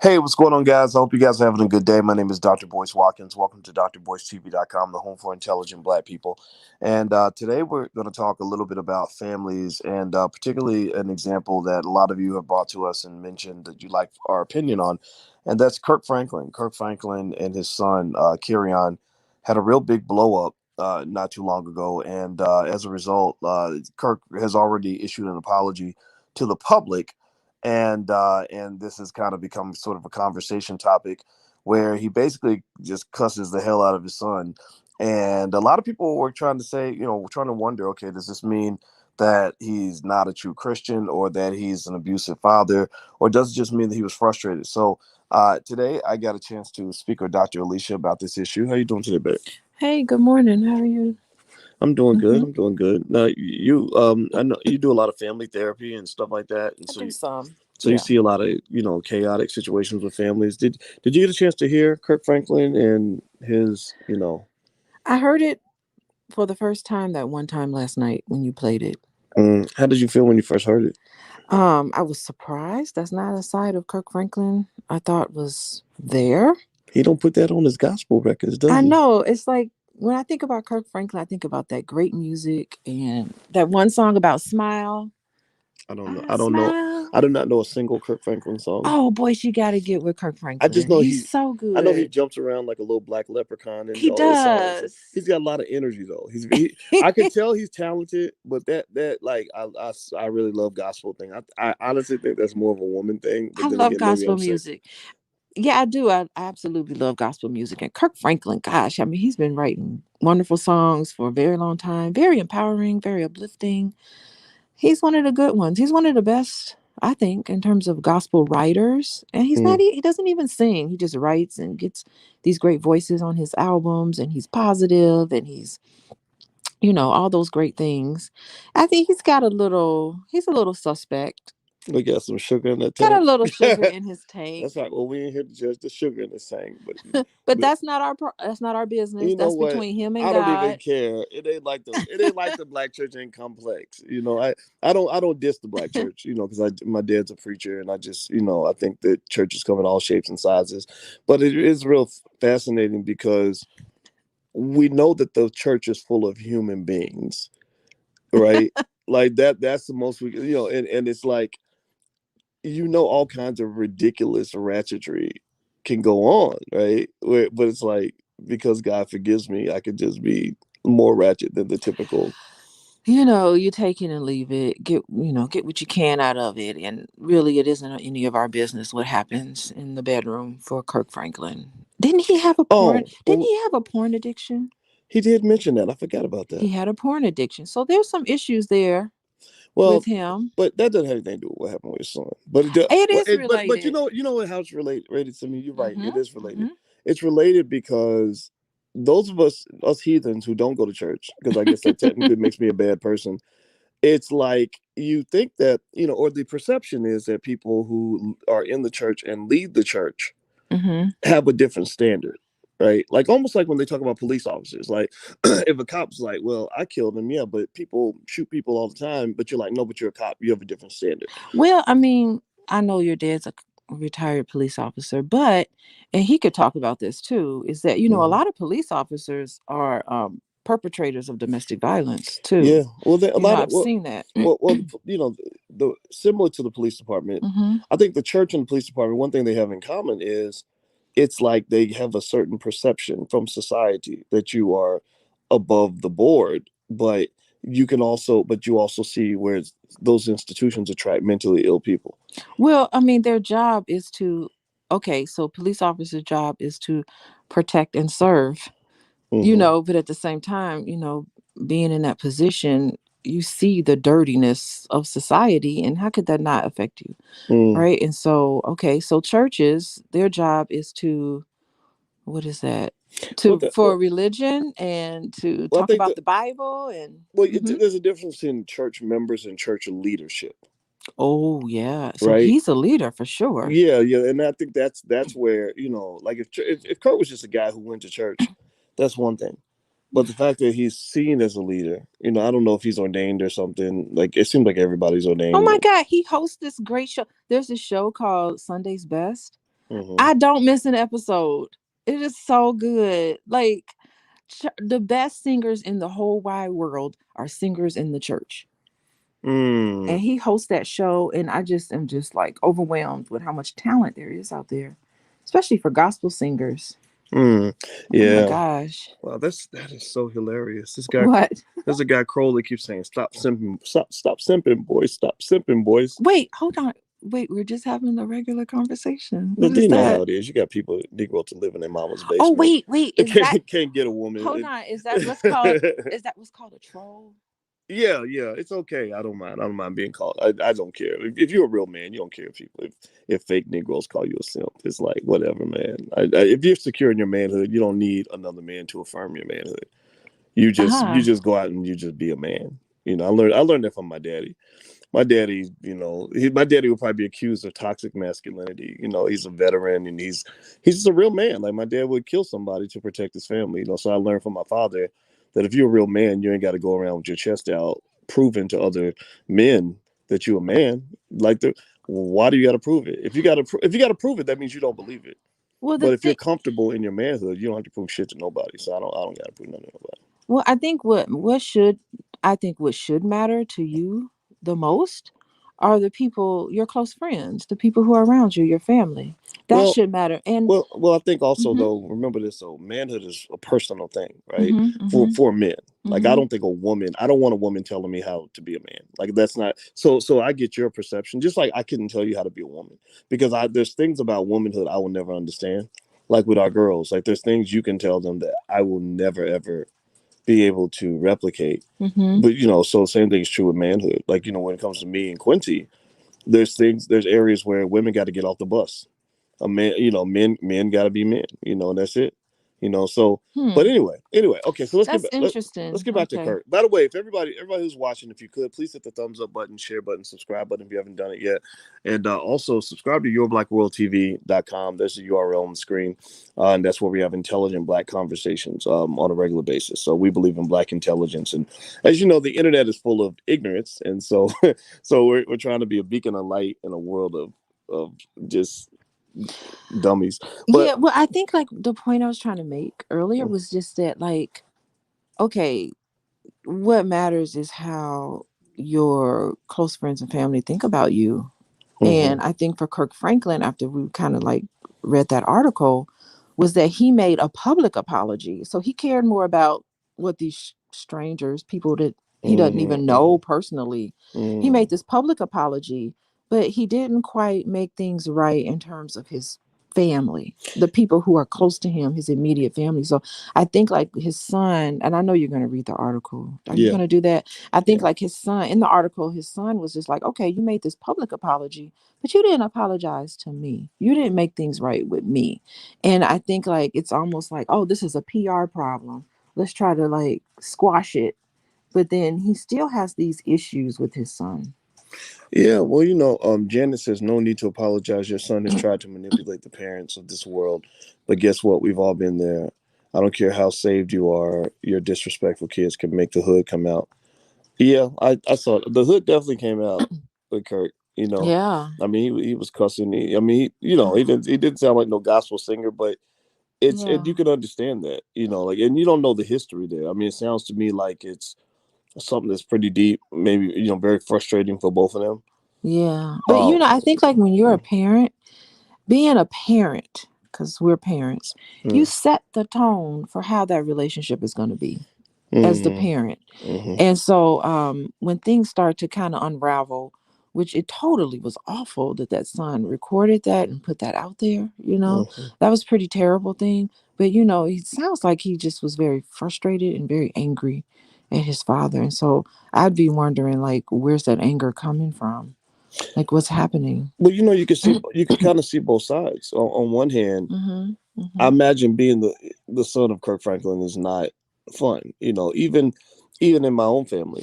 Hey, what's going on, guys? I hope you guys are having a good day. My name is Dr. Boyce Watkins. Welcome to drboycetv.com, the home for intelligent Black people. And today we're going to talk a little bit about families and particularly an example that a lot of you have brought to us and mentioned that you like our opinion on. And that's Kirk Franklin. Kirk Franklin and his son, Kerrion, had a real big blow up not too long ago. And as a result, Kirk has already issued an apology to the public, and this has kind of become sort of a conversation topic where he basically just cusses the hell out of his son. And a lot of people were trying to say, trying to wonder, okay, does this mean that he's not a true Christian, or that he's an abusive father, or does it just mean that he was frustrated? So today I got a chance to speak with Dr. Alicia about this issue. How you doing today, babe? Hey, good morning. How are you? I'm doing good. hmm I'm doing good. Now, I know you do a lot of family therapy and stuff like that, and I so do some. so you Yeah. see a lot of chaotic situations with families. Did you get a chance to hear Kirk Franklin and his? I heard it for the first time that one time last night when you played it. How did you feel when you first heard it? I was surprised. That's not a side of Kirk Franklin I thought was there. He don't put that on his gospel records, does I he? know. It's like when I think about Kirk Franklin, I think about that great music and that one song about smile. I don't know. I I don't know. smile. I do not know a single Kirk Franklin song. Oh, boys, you got to get with Kirk I just Franklin. know He's he. so I know he good. jumps around like a little black leprechaun in He all his songs. does. He's got a lot of energy though. I could tell he's talented, but that like I really love gospel thing. I honestly think that's more of a woman thing. I But then love again, maybe gospel I'm sick. music. Yeah, I do. I absolutely love gospel music. And Kirk Franklin, gosh, I mean, he's been writing wonderful songs for a very long time. Very empowering, very uplifting. He's one of the good ones. He's one of the best, I think, in terms of gospel writers. And Mm. he doesn't even sing. He just writes and gets these great voices on his albums, and he's positive and all those great things. I think he's a little suspect. We got some sugar in the Got a tank. little sugar in his tank. That's right. Well, we ain't here to judge the sugar in this tank, But but that's not our business. you know That's what? between him and I don't even God. care. It ain't like the black church ain't complex. I don't diss the black church. Because my dad's a preacher, and I think that churches come in all shapes and sizes. But it is real fascinating because we know that the church is full of human beings, right? Like that. That's the most and it's like all kinds of ridiculous ratchetry can go on, right? But it's like because God forgives me, I could just be more ratchet than the typical. You take it and leave it. Get what you can out of it. And really, it isn't any of our business what happens in the bedroom for Kirk Franklin. Oh, Didn't well, he have a porn addiction? he did mention that. I forgot about that. He had a porn addiction. So there's some issues there with Well, him. but that doesn't have anything to do with what happened with his son. But it, do- It well, is but related. how it's related to me. You're right. Mm-hmm. It is related. Mm-hmm. It's related because those of us heathens who don't go to church, because I guess that technically makes me a bad person. It's like you think that or the perception is that people who are in the church and lead the church Mm-hmm. have a different standard, right? Like almost like when they talk about police officers, like if a cop's like, well, I killed him, yeah, but people shoot people all the time, but you're like, no, but you're a cop, you have a different standard. Well, I mean, I know your dad's a retired police officer, but and he could talk about this too, is that a Mhm. lot of police officers are perpetrators of domestic violence too. Yeah, well, a lot of I've seen that. the similar to the police department. hmm I think the church and the police department, one thing they have in common is it's like they have a certain perception from society that you are above the board, but you also see where those institutions attract mentally ill people. Well, I mean, their job is to, okay, so police officers' job is to protect and serve, Hmm. but at the same time, being in that position, you see the dirtiness of society, and how could that not affect you? Mm. Right. And so, okay, so churches, their job is to, what is that? Well, For religion and to well, I talk think about that the Bible and, there's a difference in church members and church leadership, oh, yeah. So right? he's a leader for sure. Yeah, yeah, and I think that's where like if Kurt was just a guy who went to church, that's one thing. But the fact that he's seen as a leader, I don't know if he's ordained or something. Like it seems like everybody's Oh ordained. my God. He hosts this great show. There's this show called Sunday's Best. Mm-hmm. I don't miss an episode. It is so good. Like the best singers in the whole wide world are singers in the church. And Mm. he hosts that show, and I just am just like overwhelmed with how much talent there is out there, especially for gospel singers. Mm. Oh my Yeah. gosh. Wow, that is so hilarious. What? There's a guy Kroll that keeps saying, "Stop simping, stop simping, boys, stop simping, boys." Wait, hold on. Wait, we're just having a regular conversation. But What is you know how that? it is. You got people Negro to live in their mama's Oh, basement. wait, They is that can't get a woman. hold on, is that what's called a troll? Yeah, yeah, it's okay. I don't mind. I don't mind being called. I don't care. If you're a real man, you don't care if people if fake Negroes call you a simp. It's like whatever, man. If you're secure in your manhood, you don't need another man to affirm your manhood. You Uh-huh. just go out and you just be a man. You know, I learned that from my daddy. My daddy, my daddy would probably be accused of toxic masculinity. You know, he's a veteran and he's just a real man. Like my dad would kill somebody to protect his family. You know, so I learned from my father that if you're a real man, you ain't got to go around with your chest out, proving to other men that you're a man. Like why do you got to prove it? If you got to prove it, that means you don't believe it. Well, the But if you're thing comfortable in your manhood, you don't have to prove shit to nobody. So I don't got to prove nothing to nobody. well, I think what should matter to you the most are the people, your close friends, the people who are around you, your family. That Well, should matter. And well, I think also mhm, though, remember this. So manhood is a personal thing, right? mhm, mhm, For men, like I mhm. don't think a woman. I don't want a woman telling me how to be a man. Like that's not. So I get your perception. Just like I couldn't tell you how to be a woman because there's things about womanhood I will never understand. Like with our girls, like there's things you can tell them that I will never ever be able to replicate. Mhm. But so same thing is true with manhood. Like when it comes to me and Quincy, there's areas where women got to get off the bus. A man, men got to be men, and that's it. So but Hmm. anyway, okay, so That's let's interesting. get back to Okay. Kurt. By the way, if everybody who's watching, if you could please hit the thumbs up button, share button, subscribe button if you haven't done it yet, and also subscribe to yourblackworldtv.com. There's the URL on the screen, and that's where we have intelligent black conversations on a regular basis. So we believe in black intelligence, and as you know, the internet is full of ignorance, and so so we're trying to be a beacon of light in a world of just dummies. But Yeah, well, I think like the point I was trying to make earlier was just that like okay, what matters is how your close friends and family think about you. mm-hmm, And I think for Kirk Franklin, after we kind of like read that article, was that he made a public apology. So he cared more about what these strangers, people that he doesn't mm-hmm, even mm-hmm, know personally, he mm-hmm. made this public apology, but he didn't quite make things right in terms of his family, the people who are close to him, his immediate family. So I think like his son, and I know you're going to read the article. Are you Yeah, going to do that? I think yeah, like his son in the article, his son was just like, okay, you made this public apology, but you didn't apologize to me. You didn't make things right with me. And I think like it's almost like, oh, this is a PR problem. Let's try to like squash it. But then he still has these issues with his son. yeah. Well, Janet says no need to apologize. Your son has tried to manipulate the parents of this world, but guess what? We've all been there. I don't care how saved you are. Your disrespectful kids can make the hood come out. Yeah, I saw the hood definitely came out with Kurt. Yeah. I mean, he was cussing. I mean, he didn't sound like no gospel singer, but you Yeah. can understand that. Like, and you don't know the history there. I mean, it sounds to me like it's something that's pretty deep, maybe very frustrating for both of them. Yeah. But Um, I think like when you're a parent, being a parent, because we're parents, you mm, set the tone for how that relationship is going to be as the mm, parent. mm, And so when things start to kind of unravel, which it totally was awful that that son recorded that and put that out there, mm. that was a pretty terrible thing. But, it sounds like he just was very frustrated and very angry at his father. And so I'd be wondering, like, where's that anger coming from? Like, what's happening? But you can kind of see both sides. On one hand, Mm-hmm. I Mm-hmm. imagine being the son of Kirk Franklin is not fun. Even in my own family.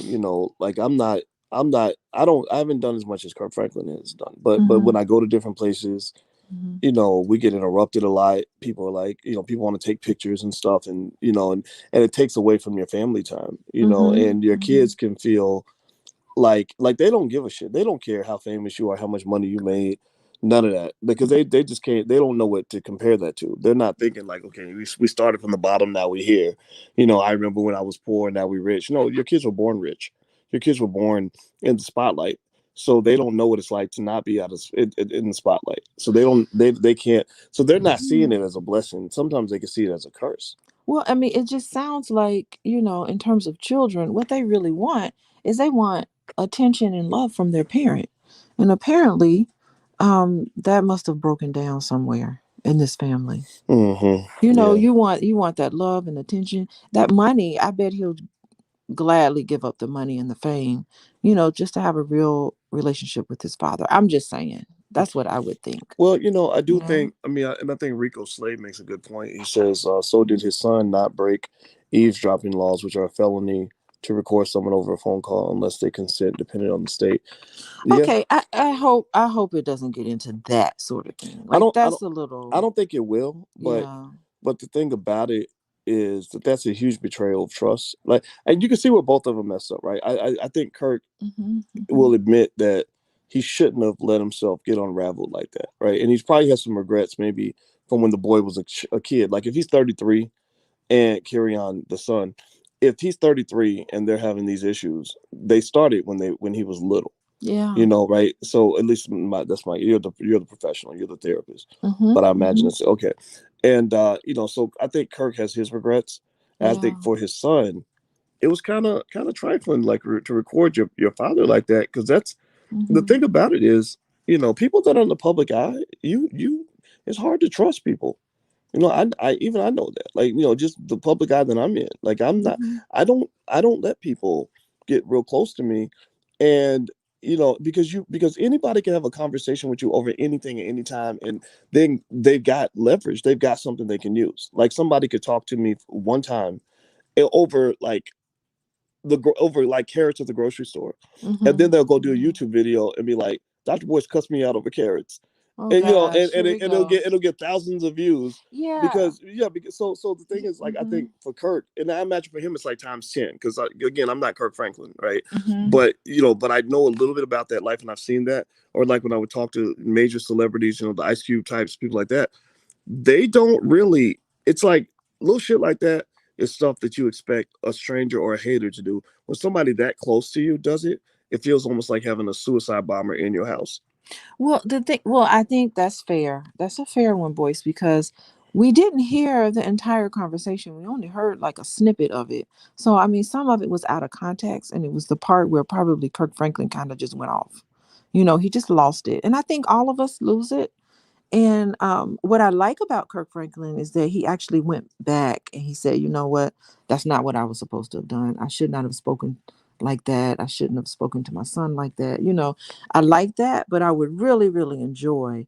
Like I haven't done as much as Kirk Franklin has done. But Mm-hmm. when I go to different places, Mm-hmm. we get interrupted a lot. People are like, people want to take pictures and stuff, and it takes away from your family time. Mm-hmm. And your Mm-hmm. kids can feel like they don't give a shit. They don't care how famous you are, how much money you made. None of that, because they just can't. They don't know what to compare that to. They're not thinking like, okay, we started from the bottom, now we're here. I remember when I was poor, now we're rich. No, your kids were born rich. Your kids were born in the spotlight, so they don't know what it's like to not be in the spotlight. So they can't. So they're not seeing it as a blessing. Sometimes they can see it as a curse. Well, I mean, it just sounds like, in terms of children, what they really want is they want attention and love from their parent. And apparently, that must have broken down somewhere in this family. Yeah. You want that love and attention. That money, I bet he'll gladly give up the money and the fame, just to have a real relationship with his father. I'm just saying. That's what I would think. Well, I You do know? think. And I think Rico Slade makes a good point. He says, "So did his son not break eavesdropping laws, which are a felony to record someone over a phone call unless they consent, depending on the state." Yeah, Okay, I hope it doesn't get into that sort of thing. I Like don't, I that's don't, a I little, don't think it will. But yeah. the thing about it is that that's a huge betrayal of trust. Like, and you can see where both of them messed up, right? I think Kirk Hmm, hmm. will admit that he shouldn't have let himself get unraveled like that, right? And he's probably has some regrets, maybe from when the boy was a kid. Like if he's 33 and Kerrion, the son, if he's 33 and they're having these issues, they started when he was little, Yeah. right? So at least you're the professional, you're the therapist, Hmm, but I imagine hmm. it's okay. And so I think Kirk has his regrets. And I think Yeah. for his son, it was kind of trifling, like to record your father like that, because that's the Hmm. thing about it is, people that are in the public eye, it's hard to trust people. I know that, like, just the public eye that I'm in. Like, Hmm. I don't let people get real close to me, and because anybody can have a conversation with you over anything at any time, and then they've got leverage, they've got something they can use. Like somebody could talk to me one time over like over like carrots at the grocery store, and then Hmm. they'll go do a Hmm. YouTube video and be like, "Dr. Boyce cussed me out over carrots," Oh and gosh, here we and it'll go. get thousands of views Yeah. because the thing is, like, I Hmm. think for Kirk, and I imagine for him it's like times 10, because again, I'm not Kirk Franklin, right? Hmm. But I know a little bit about that life, and I've seen that. Or like when I would talk to major celebrities, the Ice Cube types, people like that, they don't really. It's like little shit like that is stuff that you expect a stranger or a hater to do. When somebody that close to you does it, it feels almost like having a suicide bomber in your house. Well, I think that's fair. That's a fair one, Boyce, because we didn't hear the entire conversation. We only heard like a snippet of it. So, I mean, some of it was out of context, and it was the part where probably Kirk Franklin kind of just went off. He just lost it. And I think all of us lose it. And what I like about Kirk Franklin is that he actually went back and he said, you know what? That's not what I was supposed to have done. I should not have spoken like that. I shouldn't have spoken to my son like that. I like that, but I would really, really enjoy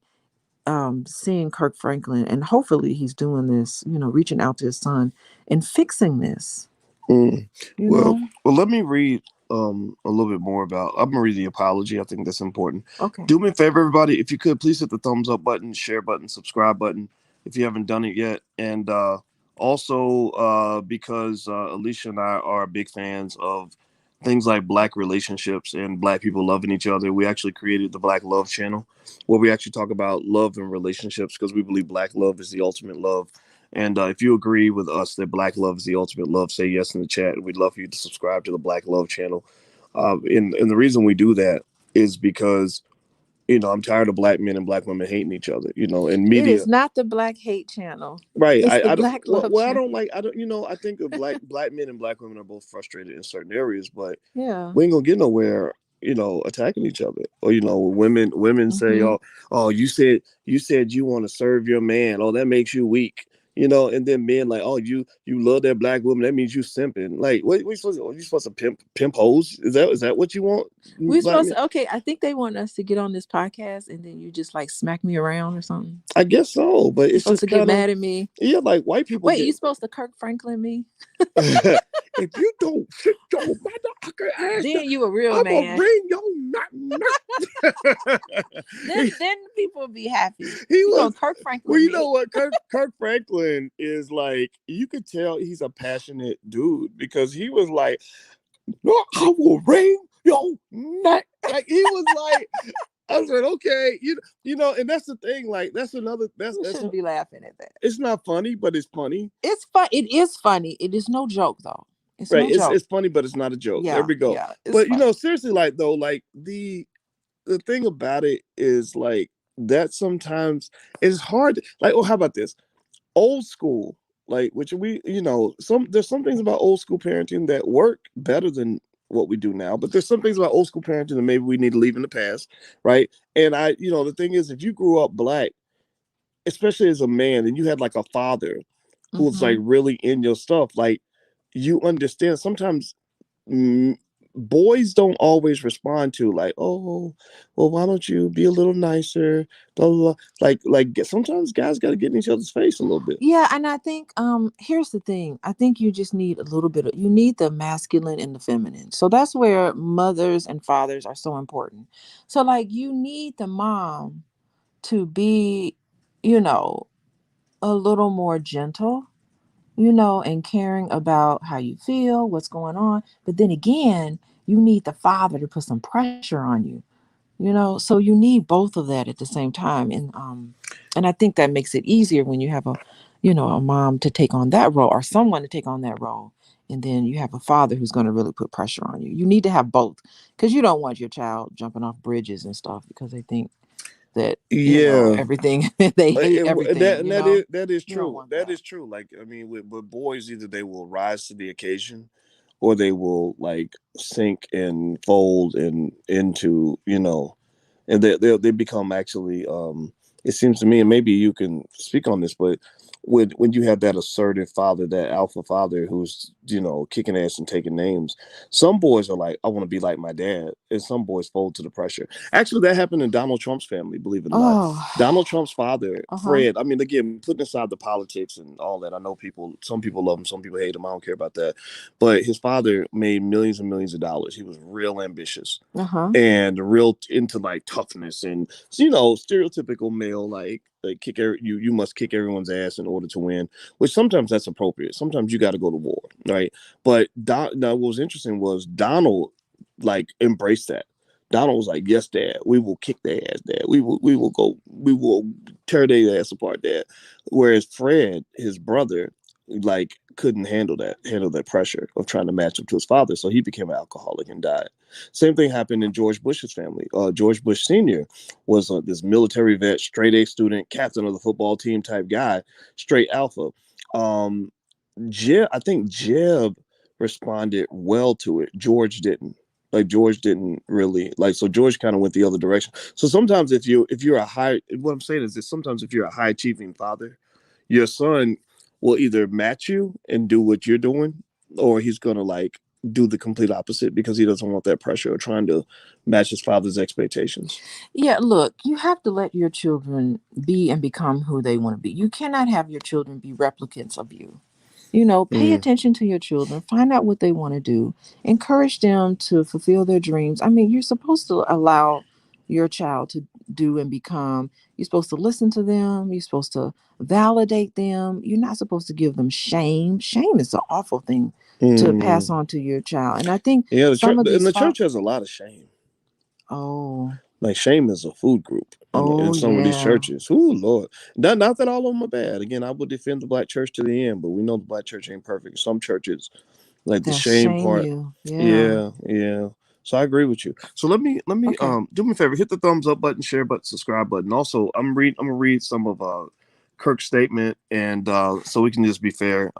seeing Kirk Franklin. And hopefully he's doing this, reaching out to his son and fixing this, Mm. you Well, know? let me read a little bit more about. I'm gonna read the apology. I think that's important. Okay. Do me a favor, everybody. If you could, please hit the thumbs up button, share button, subscribe button if you haven't done it yet. And also, because Alicia and I are big fans of things like Black relationships and Black people loving each other, we actually created the Black Love channel, where we actually talk about love and relationships, because we believe Black love is the ultimate love. And if you agree with us that Black love is the ultimate love, say yes in the chat. We'd love for you to subscribe to the Black Love channel. And the reason we do that is because I'm tired of Black men and Black women hating each other. In It is media. not the Black hate channel. Right. It's the I don't. Black Well, Love I channel. don't like. I don't. I think of Black men and Black women are both frustrated in certain areas, but Yeah. we ain't gonna get nowhere, attacking each other. Or women say, Hmm. oh, you said you want to serve your man. Oh, that makes you weak. And then men like, oh, you love that Black woman. That means you simping. Like, what you supposed to pimp hoes? Is that what you want, We Black supposed men? to, okay, I think they want us to get on this podcast and then you just like smack me around or something. I guess so, but You're it's supposed just to get kind of, mad at me. yeah, like white people Wait, get. you supposed to Kirk Franklin me? If you don't sit your motherfucker ass down, Then you a real I'm gonna man. bring your nut. Then people will be happy. He You was. gonna Kirk Well, Franklin you know me. what? Kirk Franklin is like. You could tell he's a passionate dude, because he was like, "No, I will bring your neck." Like he was like. I was like, okay, and that's the thing. Like, that's another. You That's shouldn't be laughing at that. it's not funny, but it's funny. It's fun. It is funny. It is no joke though. It's Right? no joke. It's funny, but it's not a joke. There Yeah, we go. yeah. It's But funny. seriously, like though, like the thing about it is like that sometimes it's hard. Like, oh, how about this? Old school, like which we, there's some things about old school parenting that work better than what we do now, but there's some things about old school parenting that maybe we need to leave in the past, right? And the thing is, if you grew up black, especially as a man, and you had like a father who was like Mm-hmm. really in your stuff, like you understand sometimes mm, boys don't always respond to like, oh, well, why don't you be a little nicer, blah blah, blah. Like sometimes guys got to get in each other's face a little bit. Yeah, and I think here's the thing. I think you just need a little bit of you need the masculine and the feminine. So that's where mothers and fathers are so important. So like you need the mom to be, you know, a little more gentle, and caring about how you feel, what's going on. But then again, you need the father to put some pressure on you, so you need both of that at the same time. And I think that makes it easier when you have a mom to take on that role or someone to take on that role. And then you have a father who's going to really put pressure on you. You need to have both because you don't want your child jumping off bridges and stuff because they think that, Yeah. everything, they hate everything, That is you don't true. want That that. is true. Like, I mean, with boys, either they will rise to the occasion, or they will like sink and fold and into, and they become actually. It seems to me, and maybe you can speak on this, but when you have that assertive father, that alpha father who's kicking ass and taking names, some boys are like, I want to be like my dad, and some boys fold to the pressure. Actually, that happened in Donald Trump's family, believe it or not. Oh, Donald Trump's father, uh-huh. Fred, I mean, again, putting aside the politics and all that, I know some people love him, some people hate him. I don't care about that. But his father made millions and millions of dollars. He was real ambitious Uh-huh. and real into like toughness and, stereotypical male, like you must kick everyone's ass in order to win, which sometimes that's appropriate. Sometimes you got to go to war, right? But now what was interesting was Donald like embraced that. Donald was like, "Yes, Dad, we will kick their ass, Dad. We will tear their ass apart, Dad." Whereas Fred, his brother, like couldn't handle that pressure of trying to match up to his father, so he became an alcoholic and died. Same thing happened in George Bush's family. George Bush Sr. was this military vet, straight A student, captain of the football team type guy, straight alpha. Um, I think Jeb responded well to it. George didn't. Like George didn't really like. So George kind of went the other direction. So sometimes if you're a high, what I'm saying is that sometimes if you're a high achieving father, your son will either match you and do what you're doing, or he's gonna like do the complete opposite because he doesn't want that pressure of trying to match his father's expectations. Yeah, look, you have to let your children be and become who they want to be. You cannot have your children be replicants of you. Pay Mm, attention to your children, find out what they want to do, encourage them to fulfill their dreams. I mean, you're supposed to allow your child to do and become. You're supposed to listen to them, you're supposed to validate them. You're not supposed to give them shame. Shame is an awful thing to pass mm. on to your child. And I think Yeah, the church some of and these the church has a lot of shame. oh, Like shame is a food group in oh some of these yeah, churches. Oh Lord, not that all of them are bad. Again, I would defend the black church to the end, but we know the black church ain't perfect. Some churches, like the that shame shame part. you. Yeah. Yeah, yeah. So I agree with you. So let me Okay. do me a favor, hit the thumbs up button, share button, subscribe button. Also, I'm gonna read some of Kirk's statement, and so we can just be fair.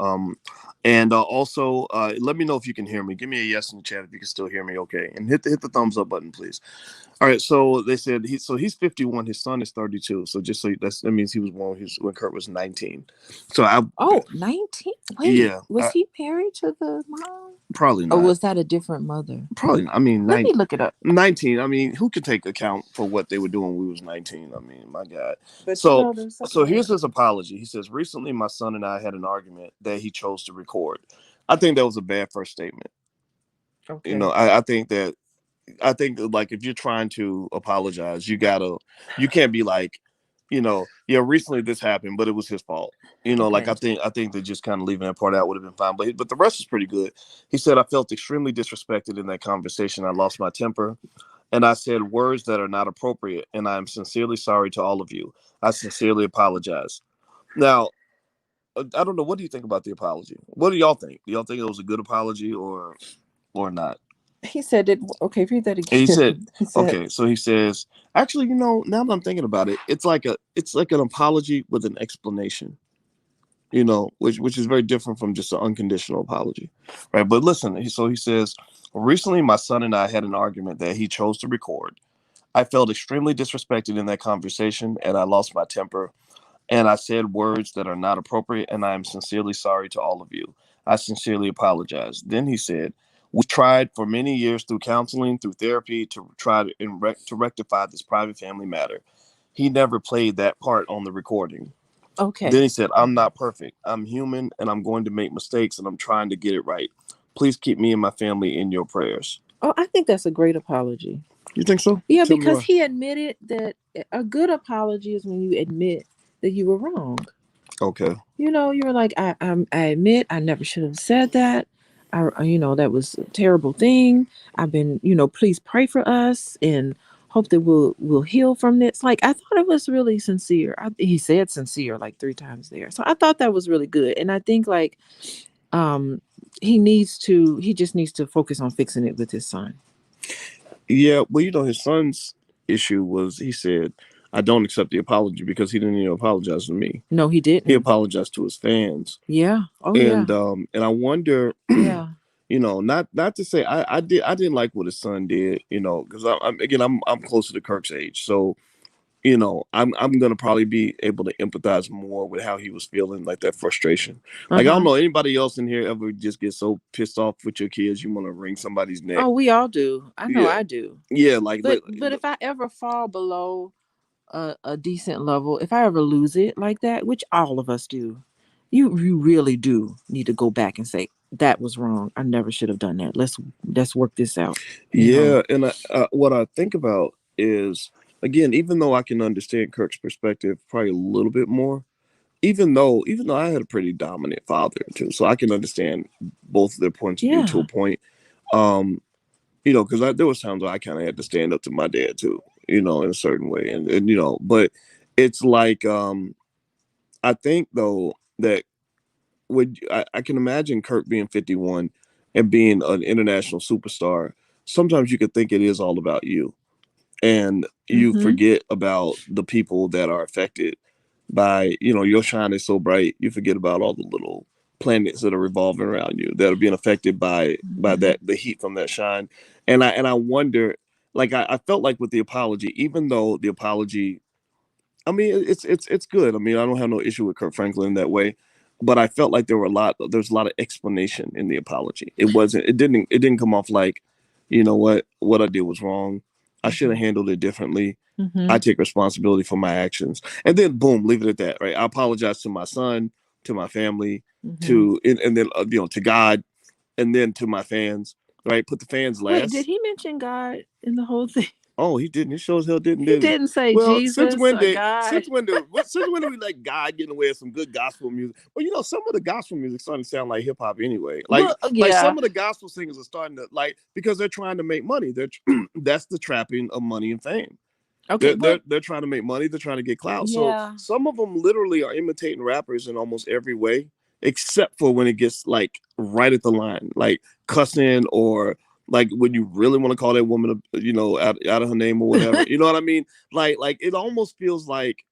And also let me know if you can hear me. Give me a yes in the chat if you can still hear me. Okay, and hit the thumbs up button, please. All right, so they said he's 51. His son is 32. So just so that means he was born when Kurt was 19. So Oh, 19. Wait, yeah, was he married to the mom? probably Or not. was that a different mother? Probably not. I mean, Let me look it up. 19. I mean, who could take account for what they were doing when we was 19? I mean, my God. But So there's such a so thing. here's his apology. He says, recently my son and I had an argument that he chose to record. I think that was a bad first statement. Okay. I think like if you're trying to apologize, you can't be like, yeah, recently this happened, but it was his fault. Like Okay. I think that just kind of leaving that part out would have been fine. But the rest is pretty good. He said, I felt extremely disrespected in that conversation. I lost my temper. and I said words that are not appropriate, and I am sincerely sorry to all of you. I sincerely apologize. Now, I don't know. What do you think about the apology? What do y'all think? Do y'all think it was a good apology or not? He said it. Okay, read that And he said, again. He said, okay, so he says, actually, now that I'm thinking about it, it's like an apology with an explanation, which is very different from just an unconditional apology, right? But listen, so he says, recently my son and I had an argument that he chose to record. I felt extremely disrespected in that conversation, and I lost my temper, and I said words that are not appropriate, and I am sincerely sorry to all of you. I sincerely apologize. Then he said, we tried for many years through counseling, through therapy, to try to rectify this private family matter. He never played that part on the recording. Then okay. he said, I'm not perfect. I'm human, and I'm going to make mistakes, and I'm trying to get it right. Please keep me and my family in your prayers. Oh, I think that's a great apology. You think so? Yeah, Tell me because why. he admitted that a good apology is when you admit that you were wrong. Okay. You were like, I admit I never should have said that. That was a terrible thing. I've been, please pray for us and hope that we'll heal from this. Like I thought it was really sincere. He said sincere like three times there, so I thought that was really good. And I think like, um, he just needs to focus on fixing it with his son. Yeah, well, his son's issue was he said, I don't accept the apology because he didn't even apologize to me. No, he He didn't. apologized to his fans. Yeah. Oh yeah. And I wonder, Yeah. not to say I didn't like what his son did, because I'm closer to Kirk's age, so I'm gonna probably be able to empathize more with how he was feeling, like that frustration. Uh Like I don't huh. know anybody else in here ever just get so pissed off with your kids you want to wring somebody's neck. Oh, we all do. I know Yeah, I do. yeah, like But if I ever fall below a decent level, if I ever lose it like that, which all of us do, you really do need to go back and say that was wrong. I never should have done that. Let's work this out. You know. yeah, and what I think about is, again, even though I can understand Kirk's perspective probably a little bit more, even though I had a pretty dominant father too, so I can understand both of their points of view to a Yeah. point. Um, because there was times where I kind of had to stand up to my dad too, in a certain way, and but it's like I think though that I can imagine Kirk being 51 and being an international superstar. Sometimes you could think it is all about you, and you Mm-hmm. forget about the people that are affected by your shine is so bright. You forget about all the little planets that are revolving around you that are being affected by Mm-hmm. the heat from that shine. And I wonder, like I felt like with the apology, even though the apology, I mean, it's good. I mean, I don't have no issue with Kirk Franklin in that way, but I felt like there's a lot of explanation in the apology. It didn't come off like, what I did was wrong. I should have handled it differently. Mm-hmm. I take responsibility for my actions, and then boom, leave it at that. Right? I apologize to my son, to my family, Mm-hmm. and then to God, and then to my fans. Right? Put the fans Wait, did last. he mention God in the whole thing? Oh, he didn't. He sure as hell didn't, He did he? didn't say Well, Jesus or God. since when do we like God getting away with some good gospel music? Well, some of the gospel music starting to sound like hip hop anyway. Well, Like yeah. some of the gospel singers are starting to like because they're trying to make money. That's the trapping of money and fame. Okay, They're trying to make money. They're trying to get clout. So yeah. some of them literally are imitating rappers in almost every way, except for when it gets like right at the line, like cussing or like when you really want to call that woman, out of her name or whatever. You know what I mean? Like it almost feels like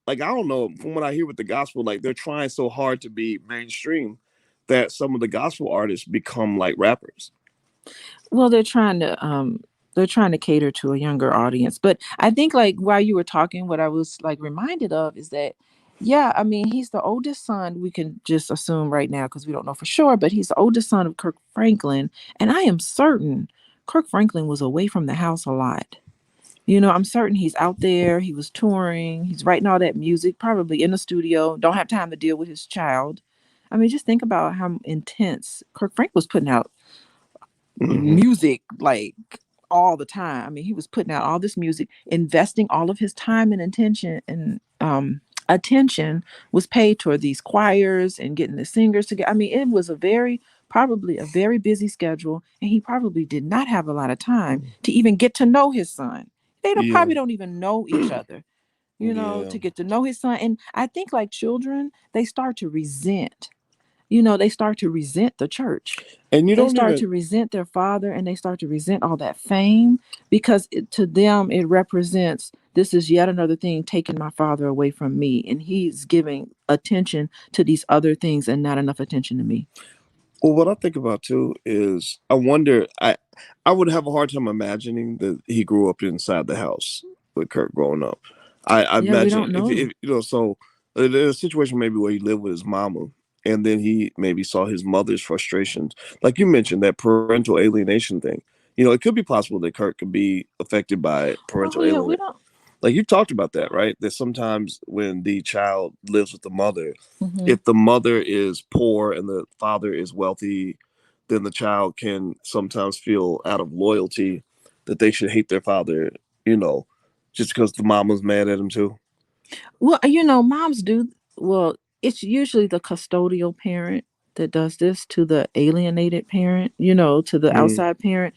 I don't know. From what I hear with the gospel, like they're trying so hard to be mainstream that some of the gospel artists become like rappers. Well, they're trying to cater to a younger audience. But I think like while you were talking, what I was like reminded of is that yeah, I mean, he's the oldest son. We can just assume right now because we don't know for sure, but he's the oldest son of Kirk Franklin, and I am certain Kirk Franklin was away from the house a lot. I'm certain he's out there, he was touring, he's writing all that music, probably in the studio, don't have time to deal with his child. I mean, just think about how intense Kirk Frank was putting out Mm-hmm. music like all the time. I mean, he was putting out all this music, investing all of his time and attention was paid toward these choirs and getting the singers together. I mean, it was a very probably a very busy schedule, and he probably did not have a lot of time to even get to know his son. They don't, Yeah. probably don't even know each other, Yeah. to get to know his son. And I think, like children, they start to resent, they start to resent the church. And you They don't start even. to resent their father, and they start to resent all that fame because to them it represents, this is yet another thing taking my father away from me, and he's giving attention to these other things and not enough attention to me. Well, what I think about too is I wonder. I would have a hard time imagining that he grew up inside the house with Kirk growing up. I Yeah, we imagine don't if know. so there's a situation maybe where he lived with his mama, and then he maybe saw his mother's frustrations, like you mentioned, that parental alienation thing. It could be possible that Kirk could be affected by Oh parental yeah, we alienation. don't. Like you talked about that, right? That sometimes when the child lives with the mother, Hmm. if the mother is poor and the father is wealthy, then the child can sometimes feel out of loyalty that they should hate their father, you know, just because the mom was mad at him too. Well, moms do. Well, it's usually the custodial parent that does this to the alienated parent, to the Mm, outside parent.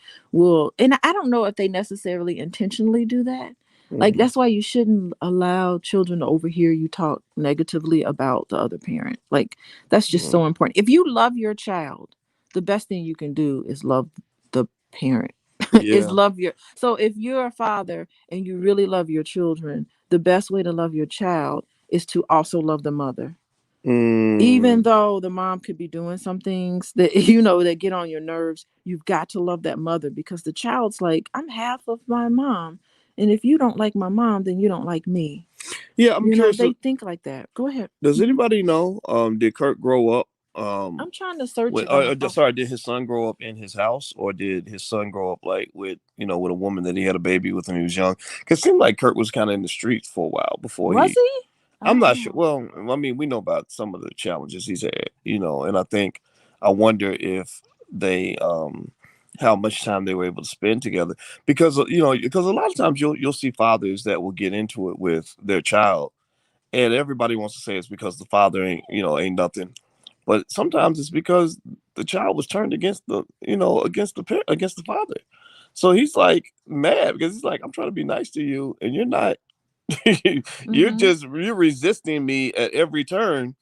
And I don't know if they necessarily intentionally do that. Like, mm, that's why you shouldn't allow children to overhear you talk negatively about the other parent. Like, that's just mm. so important. If you love your child, the best thing you can do is love the parent. Is Yeah. love your So if you're a father and you really love your children, the best way to love your child is to also love the mother. Even Mm, though the mom could be doing some things that that get on your nerves, you've got to love that mother, because the child's like, I'm half of my mom, and if you don't like my mom, then you don't like me. yeah, I'm curious. They think like that. Go ahead. Does Hmm. anybody know? Did Kirk grow up? Um, I'm trying to search it right now. Oh, sorry, did his son grow up in his house, or did his son grow up like with with a woman that he had a baby with when he was young? Because it seemed like Kirk was kind of in the streets for a while before was he. he? I I'm don't not sure. know. Well, I mean, we know about some of the challenges he's had, and I wonder if they how much time they were able to spend together, because because a lot of times you'll see fathers that will get into it with their child, and everybody wants to say it's because the father ain't nothing, but sometimes it's because the child was turned against against the father. So he's like mad because he's like, I'm trying to be nice to you and you're not. Hmm. You're resisting me at every turn.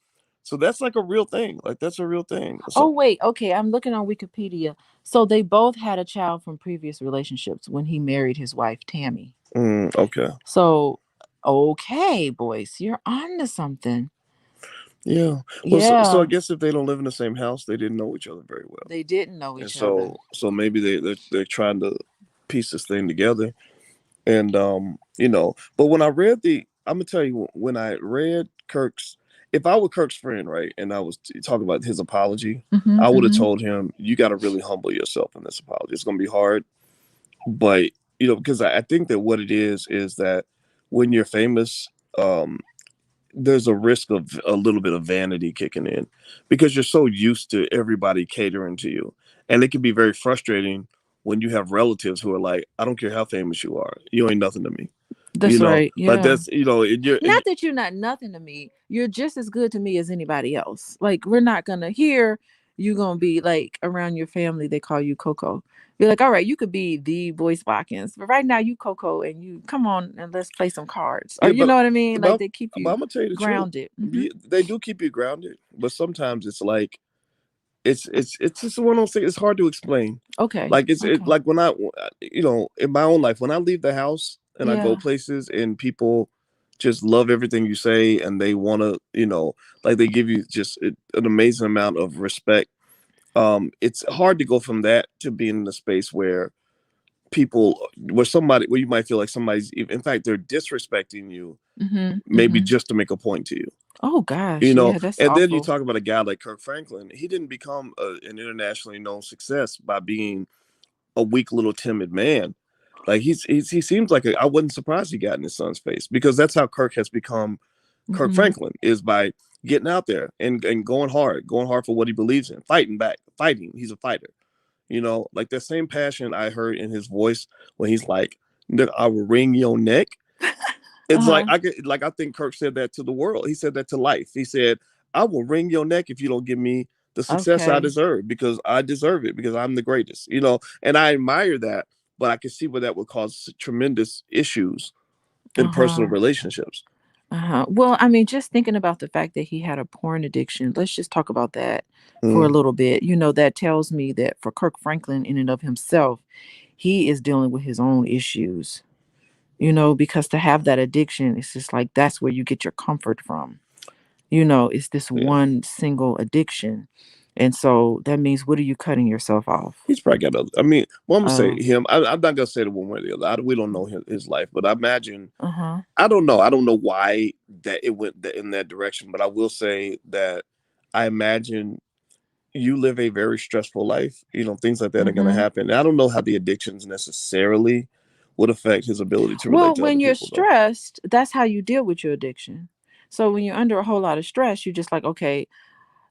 So that's like a real thing. Like that's a real thing. Oh So wait, okay. I'm looking on Wikipedia. So they both had a child from previous relationships when he married his wife Tammy. okay. So, okay, Boyce, you're on to something. Yeah. Well, so I Yeah, guess if they don't live in the same house, they didn't know each other very well. they didn't know And each other. so maybe they're trying to piece this thing together. And but when I read I'm gonna tell you, when I read Kirk's, if I were Kirk's friend, right, and I was talking about his apology, Mm-hmm, I would have mm-hmm. told him, you got to really humble yourself in this apology. It's gonna be hard, but because I think that what it is that when you're famous, um, there's a risk of a little bit of vanity kicking in, because you're so used to everybody catering to you, and it can be very frustrating when you have relatives who are like, I don't care how famous you ain't nothing to me. That's right. Like Yeah. that's and you're Not that you're not nothing to me. You're just as good to me as anybody else. Like, we're not gonna hear you gonna be like around your family. They call you Coco. You're like, all right, you could be the Boyce Watkins, but right now you Coco, and you come on and let's play some cards, or yeah, you know what I mean? Like, but, they keep but you I'm gonna tell you the truth. grounded. Hmm. They do keep you grounded, but sometimes it's like it's just one of those things. It's hard to explain. Okay. Like Okay. like when I in my own life, when I leave the house and I go Yeah. places and people just love everything you say, and they want to like they give you just an amazing amount of respect. It's hard to go from that to being in a space where you might feel like somebody's, in fact, they're disrespecting you, Mm-hmm. maybe Mm-hmm. just to make a point to you. Oh gosh, yeah, that's And then you awful. talk about a guy like Kirk Franklin. He didn't become an internationally known success by being a weak little timid man. Like he seems like I wasn't surprised he got in his son's face, because that's how Kirk has become. Kirk Mm-hmm. Franklin is by getting out there and going hard for what he believes in, fighting back, fighting. He's a fighter. Like that same passion I heard in his voice when he's like, I will wring your neck. It's like Uh-huh. I think Kirk said that to the world. He said that to life. He said, I will wring your neck if you don't give me the success I Okay. deserve because I deserve it because I'm the greatest, and I admire that, but I can see where that would cause tremendous issues in personal Uh-huh. relationships. Uh-huh. Well, I mean, just thinking about the fact that he had a porn addiction, let's just talk about that for a Mm. little bit. That tells me that for Kirk Franklin, in and of himself, he is dealing with his own issues, because to have that addiction, it's just like that's where you get your comfort from. It's this Yeah, one single addiction. And so that means, what are you cutting yourself off he's probably got other. I mean, well, I'm gonna say of? him. I'm not gonna say the one way or the other. We don't know his life, but I imagine. Uh-huh. I don't know. I don't know why that it went in that direction, but I will say that I imagine you live a very stressful life. Things like that are going to Mm-hmm. happen. And I don't know how the addictions necessarily would affect his ability to relate Well, to other when you're people, though. stressed, that's how you deal with your addiction. So when you're under a whole lot of stress, you're just like, okay,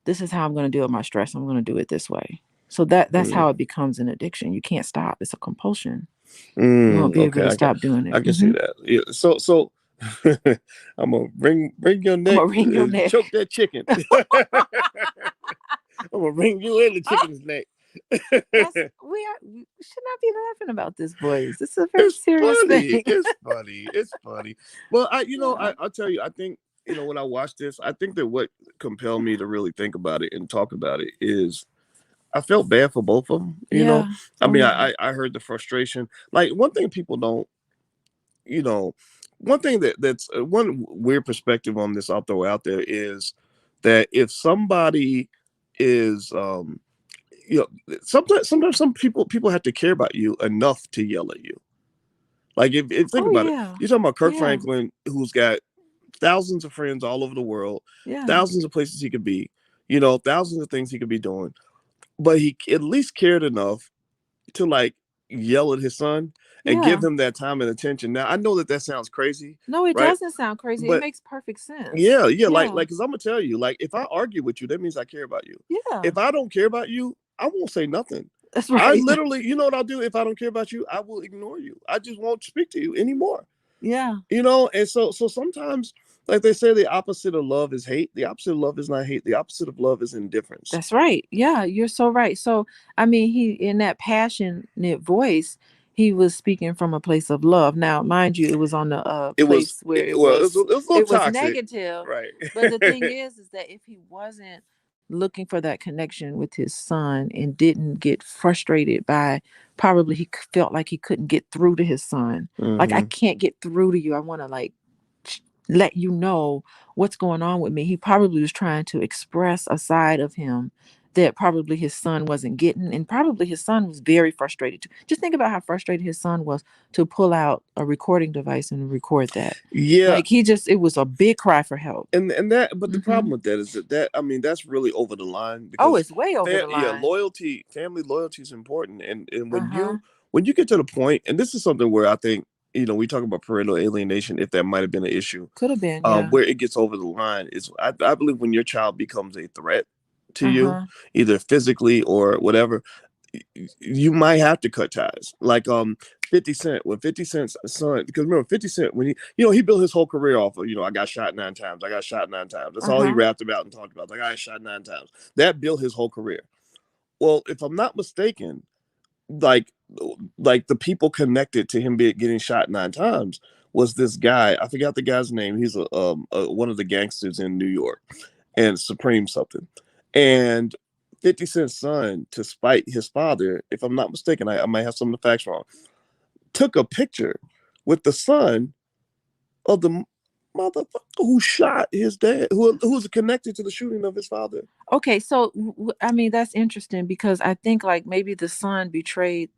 this is how I'm going to deal with my stress. I'm going to do it this way. So that's Mm. how it becomes an addiction. You can't stop. It's a compulsion. You won't Mm, be able okay, to stop doing it. I can see that. Yeah, so I'm gonna bring your I'm neck, gonna wring your neck. choke that chicken. I'm gonna bring you in the chicken's neck. We should not be laughing about this, boys. This is a very It's serious thing. funny. It's funny. It's funny. Well, Yeah. I'll tell you. I think when I watched this, I think that what compelled me to really think about it and talk about it is I felt bad for both of them. Yeah. I Oh mean, yeah. I heard the frustration. Like one thing people don't, you know, one thing that's one weird perspective on this I'll throw out there is that if somebody is, sometimes some people have to care about you enough to yell at you. Like if think Oh about it, yeah. you're talking about Kirk Yeah. Franklin, who's got thousands of friends all over the world, Yeah. thousands of places he could be, thousands of things he could be doing, but he at least cared enough to like yell at his son and give Yeah. him that time and attention. Now I know that sounds crazy, No, it right? doesn't sound crazy. It But makes perfect sense. yeah, Yeah. because I'm gonna tell you, like if I argue with you, that means I care about you. Yeah. If I don't care about you, I won't say nothing. That's I right. literally, you know what I'll do if I don't care about you? I will ignore you. I just won't speak to you anymore. Yeah. And so sometimes, like they say, the opposite of love is hate. The opposite of love is not hate. The opposite of love is indifference. That's right. Yeah, you're so right. So, I mean, he in that passionate voice, he was speaking from a place of love. Now, mind you, it was on the place where Well, it was a little it was toxic, negative. right? But the thing is that if he wasn't looking for that connection with his son and didn't get frustrated by probably felt like he couldn't get through to his son. Like I Hmm. can't get through to you. I want to like let you know what's going on with me. He probably was trying to express a side of him that probably his son wasn't getting. And probably his son was very frustrated too. Just think about how frustrated his son was to pull out a recording device and record that. Yeah, Like it was a big cry for help. but the Hmm. problem with that is that I mean that's really over the line Oh, because it's way over the yeah, line. family loyalty is important, and Uh huh. when you get to the point, and this is something where I think we talk about parental alienation, if that might have been an issue, Could have been, yeah. where it gets over the line is I believe when your child becomes a threat to Uh you, huh. either physically or whatever, you might have to cut ties. Like 50 Cent, when 50 Cent's son, because remember 50 Cent, when he built his whole career off of, I got shot 9 times, I got shot 9 times. That's Uh all he huh. rapped about and talked about. Like I got shot 9 times. That built his whole career. Well, if I'm not mistaken, like the people connected to him getting shot 9 times was this guy. I forgot the guy's name. He's one of the gangsters in New York, and Supreme something. And 50 Cent's son, to spite his father, if I'm not mistaken, I might have some of the facts wrong, took a picture with the son of the motherfucker who shot his dad, who was connected to the shooting of his father. Okay, so I mean that's interesting because I think like maybe the son betrayed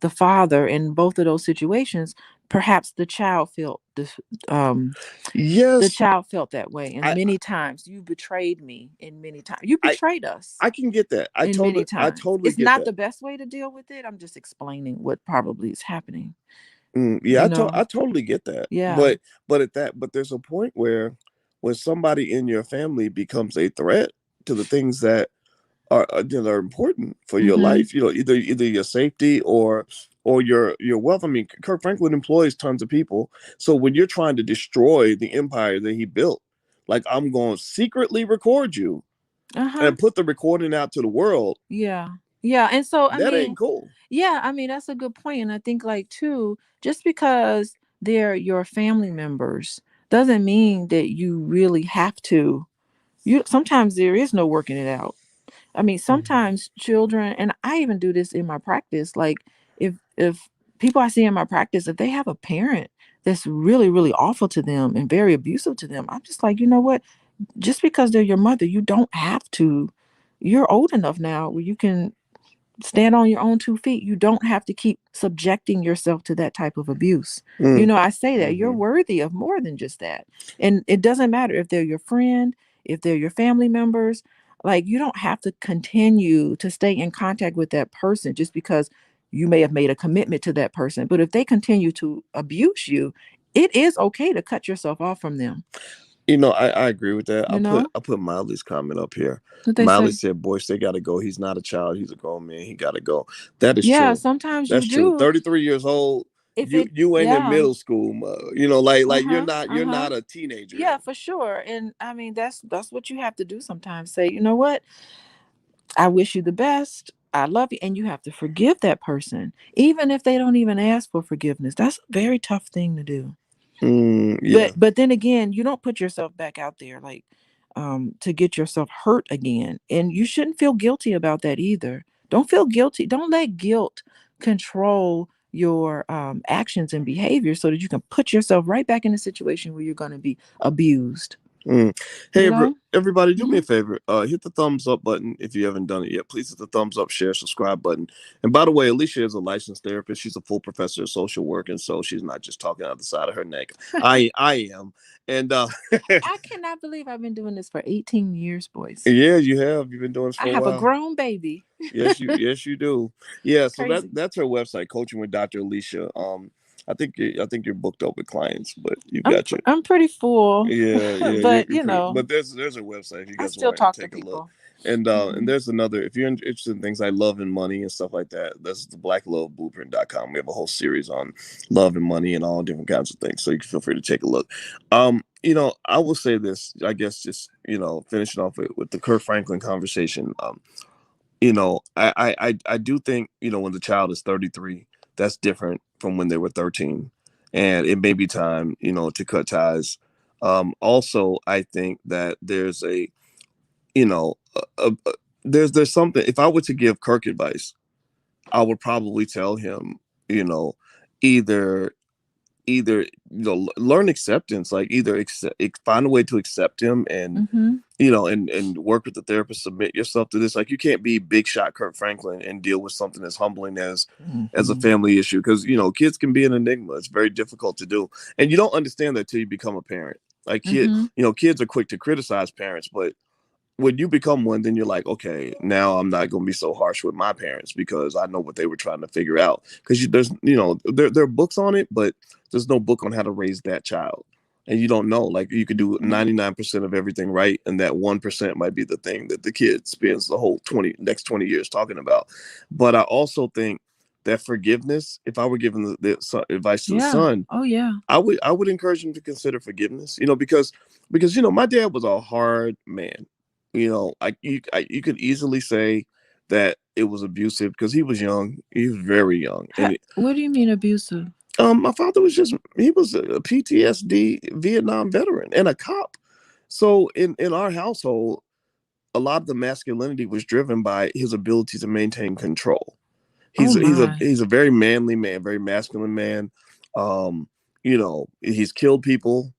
the father in both of those situations. Perhaps the child felt this, the Yes, child felt that way, and I, many times you betrayed me, and many times you I, betrayed us, I can get that. in many I times. totally It's get not that. the best way to deal with it. I'm just explaining what probably is happening. Yeah, You know? I totally get that. Yeah. But there's a point where when somebody in your family becomes a threat to the things that that are important for your Mm-hmm. life, either your safety or your wealth. I mean, Kirk Franklin employs tons of people. So when you're trying to destroy the empire that he built, like I'm going to secretly record you Uh-huh. and put the recording out to the world, Yeah. Yeah. And so, I that ain't mean, cool. yeah, I mean, that's a good point. And I think, like, too, just because they're your family members doesn't mean that you really have to. You sometimes there is no working it out. I mean, Mhm. sometimes children, and I even do this in my practice, like if people I see in my practice, if they have a parent that's really, really awful to them and very abusive to them, I'm just like, you know what? Just because they're your mother, you don't have to. You're old enough now where you can stand on your own 2 feet. You don't have to keep subjecting yourself to that type of abuse. You Mm. know, I say that you're Hmm. worthy of more than just that. And it doesn't matter if they're your friend, if they're your family members, like you don't have to continue to stay in contact with that person just because you may have made a commitment to that person. But if they continue to abuse you, it is okay to cut yourself off from them. I agree with that. You know I put Miley's comment up here. what they Miley say? said, "Boyce, they got to go. He's not a child. He's a grown man. He got to go." That is Yeah, true. sometimes you That's true. do. 33 years old. If it, You ain't in yeah, middle school. Like uh-huh, you're uh-huh. not a teenager. Yeah, for sure. And I mean, that's what you have to do sometimes. Say, you know what? I wish you the best. I love you. And you have to forgive that person. Even if they don't even ask for forgiveness. That's a very tough thing to do. Yeah. But then again, you don't put yourself back out there like to get yourself hurt again. And you shouldn't feel guilty about that either. Don't feel guilty. Don't let guilt control your actions and behavior so that you can put yourself right back in a situation where you're going to be abused. Mm. Hey, You know? everybody, do me Hmm. a favor. Hit the thumbs up button if you haven't done it yet. Please hit the thumbs up, share, subscribe button. And by the way, Alicia is a licensed therapist. She's a full professor of social work, and so she's not just talking out the side of her neck. I am, and I cannot believe I've been doing this for 18 years, boys. yeah, you have. You've been doing this I for a have a while. grown baby. Yes, you do. Yeah, so Crazy. that's her website, Coaching with Dr. Alicia. I think you're booked up with clients, but you I'm got your I'm pretty full, you're but pretty. But there's a website if you I guys still want to talk to take a look. people. And Hmm. there's another, if you're interested in things like love and money and stuff like that, that's the blackloveblueprint.com. We have a whole series on love and money and all different kinds of things. So you can feel free to take a look. I will say this, I guess, just finishing off with the Kirk Franklin conversation. I do think, when the child is 33, that's different from when they were 13. And it may be time, to cut ties. Also, I think that there's there's something. If I were to give Kirk advice, I would probably tell him, you know, either learn acceptance, like either find a way to accept him, and Hmm. and work with the therapist, submit yourself to this. Like, you can't be big shot Kirk Franklin and deal with something as humbling as a Hmm. family issue, because kids can be an enigma. It's very difficult to do, and you don't understand that till you become a parent. Like, Hmm. kids are quick to criticize parents, but when you become one, then you're like, okay, now I'm not going to be so harsh with my parents because I know what they were trying to figure out. Because there are books on it, but there's no book on how to raise that child, and you don't know. Like, you could do Hmm. 99% of everything right, and that 1% might be the thing that the kid spends the whole 20 years talking about. But I also think that forgiveness, if I were giving the advice to the Yeah. son, Oh yeah. I would encourage him to consider forgiveness. Because my dad was a hard man. You could easily say that it was abusive because he was young. He was very young, and What do you mean abusive? my father was he was a PTSD Vietnam veteran and a cop. So in our household, a lot of the masculinity was driven by his ability to maintain control. Oh my. He's a very manly man, very masculine man. He's killed people.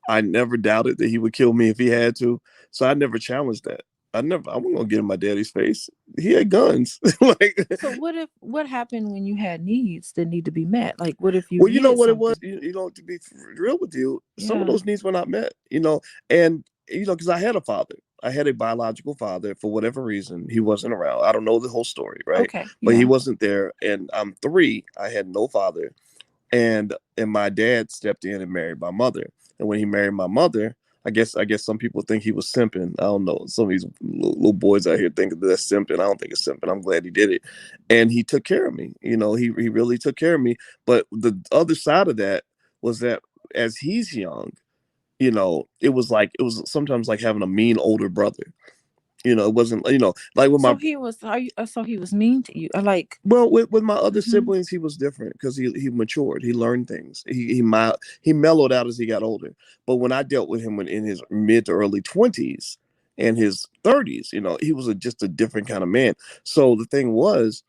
I never doubted that he would kill me if he had to. So I never challenged that. I wasn't gonna get in my daddy's face. He had guns. Like, So what happened when you had needs that need to be met? Like what if you well, you know hid what it was. something? To be real with you, some of Yeah. those needs were not met. And because I had a father, I had a biological father. For whatever reason, he wasn't around. I don't know the whole story, right? Okay. But he Yeah. wasn't there. And I'm 3. I had no father, and my dad stepped in and married my mother. And when he married my mother, I guess some people think he was simping. I don't know. Some of these little boys out here think that that's simping. I don't think it's simping. I'm glad he did it, and he took care of me. He really took care of me. But the other side of that was that as he's young, it was sometimes like having a mean older brother. It wasn't, like with So my he was. Are you? So he was mean to you. Like. well, with my other Mhm. siblings, he was different because he matured, he learned things, he mellowed out as he got older. But when I dealt with him in his mid to early 20s and his 30s, he was just a different kind of man. So the thing was,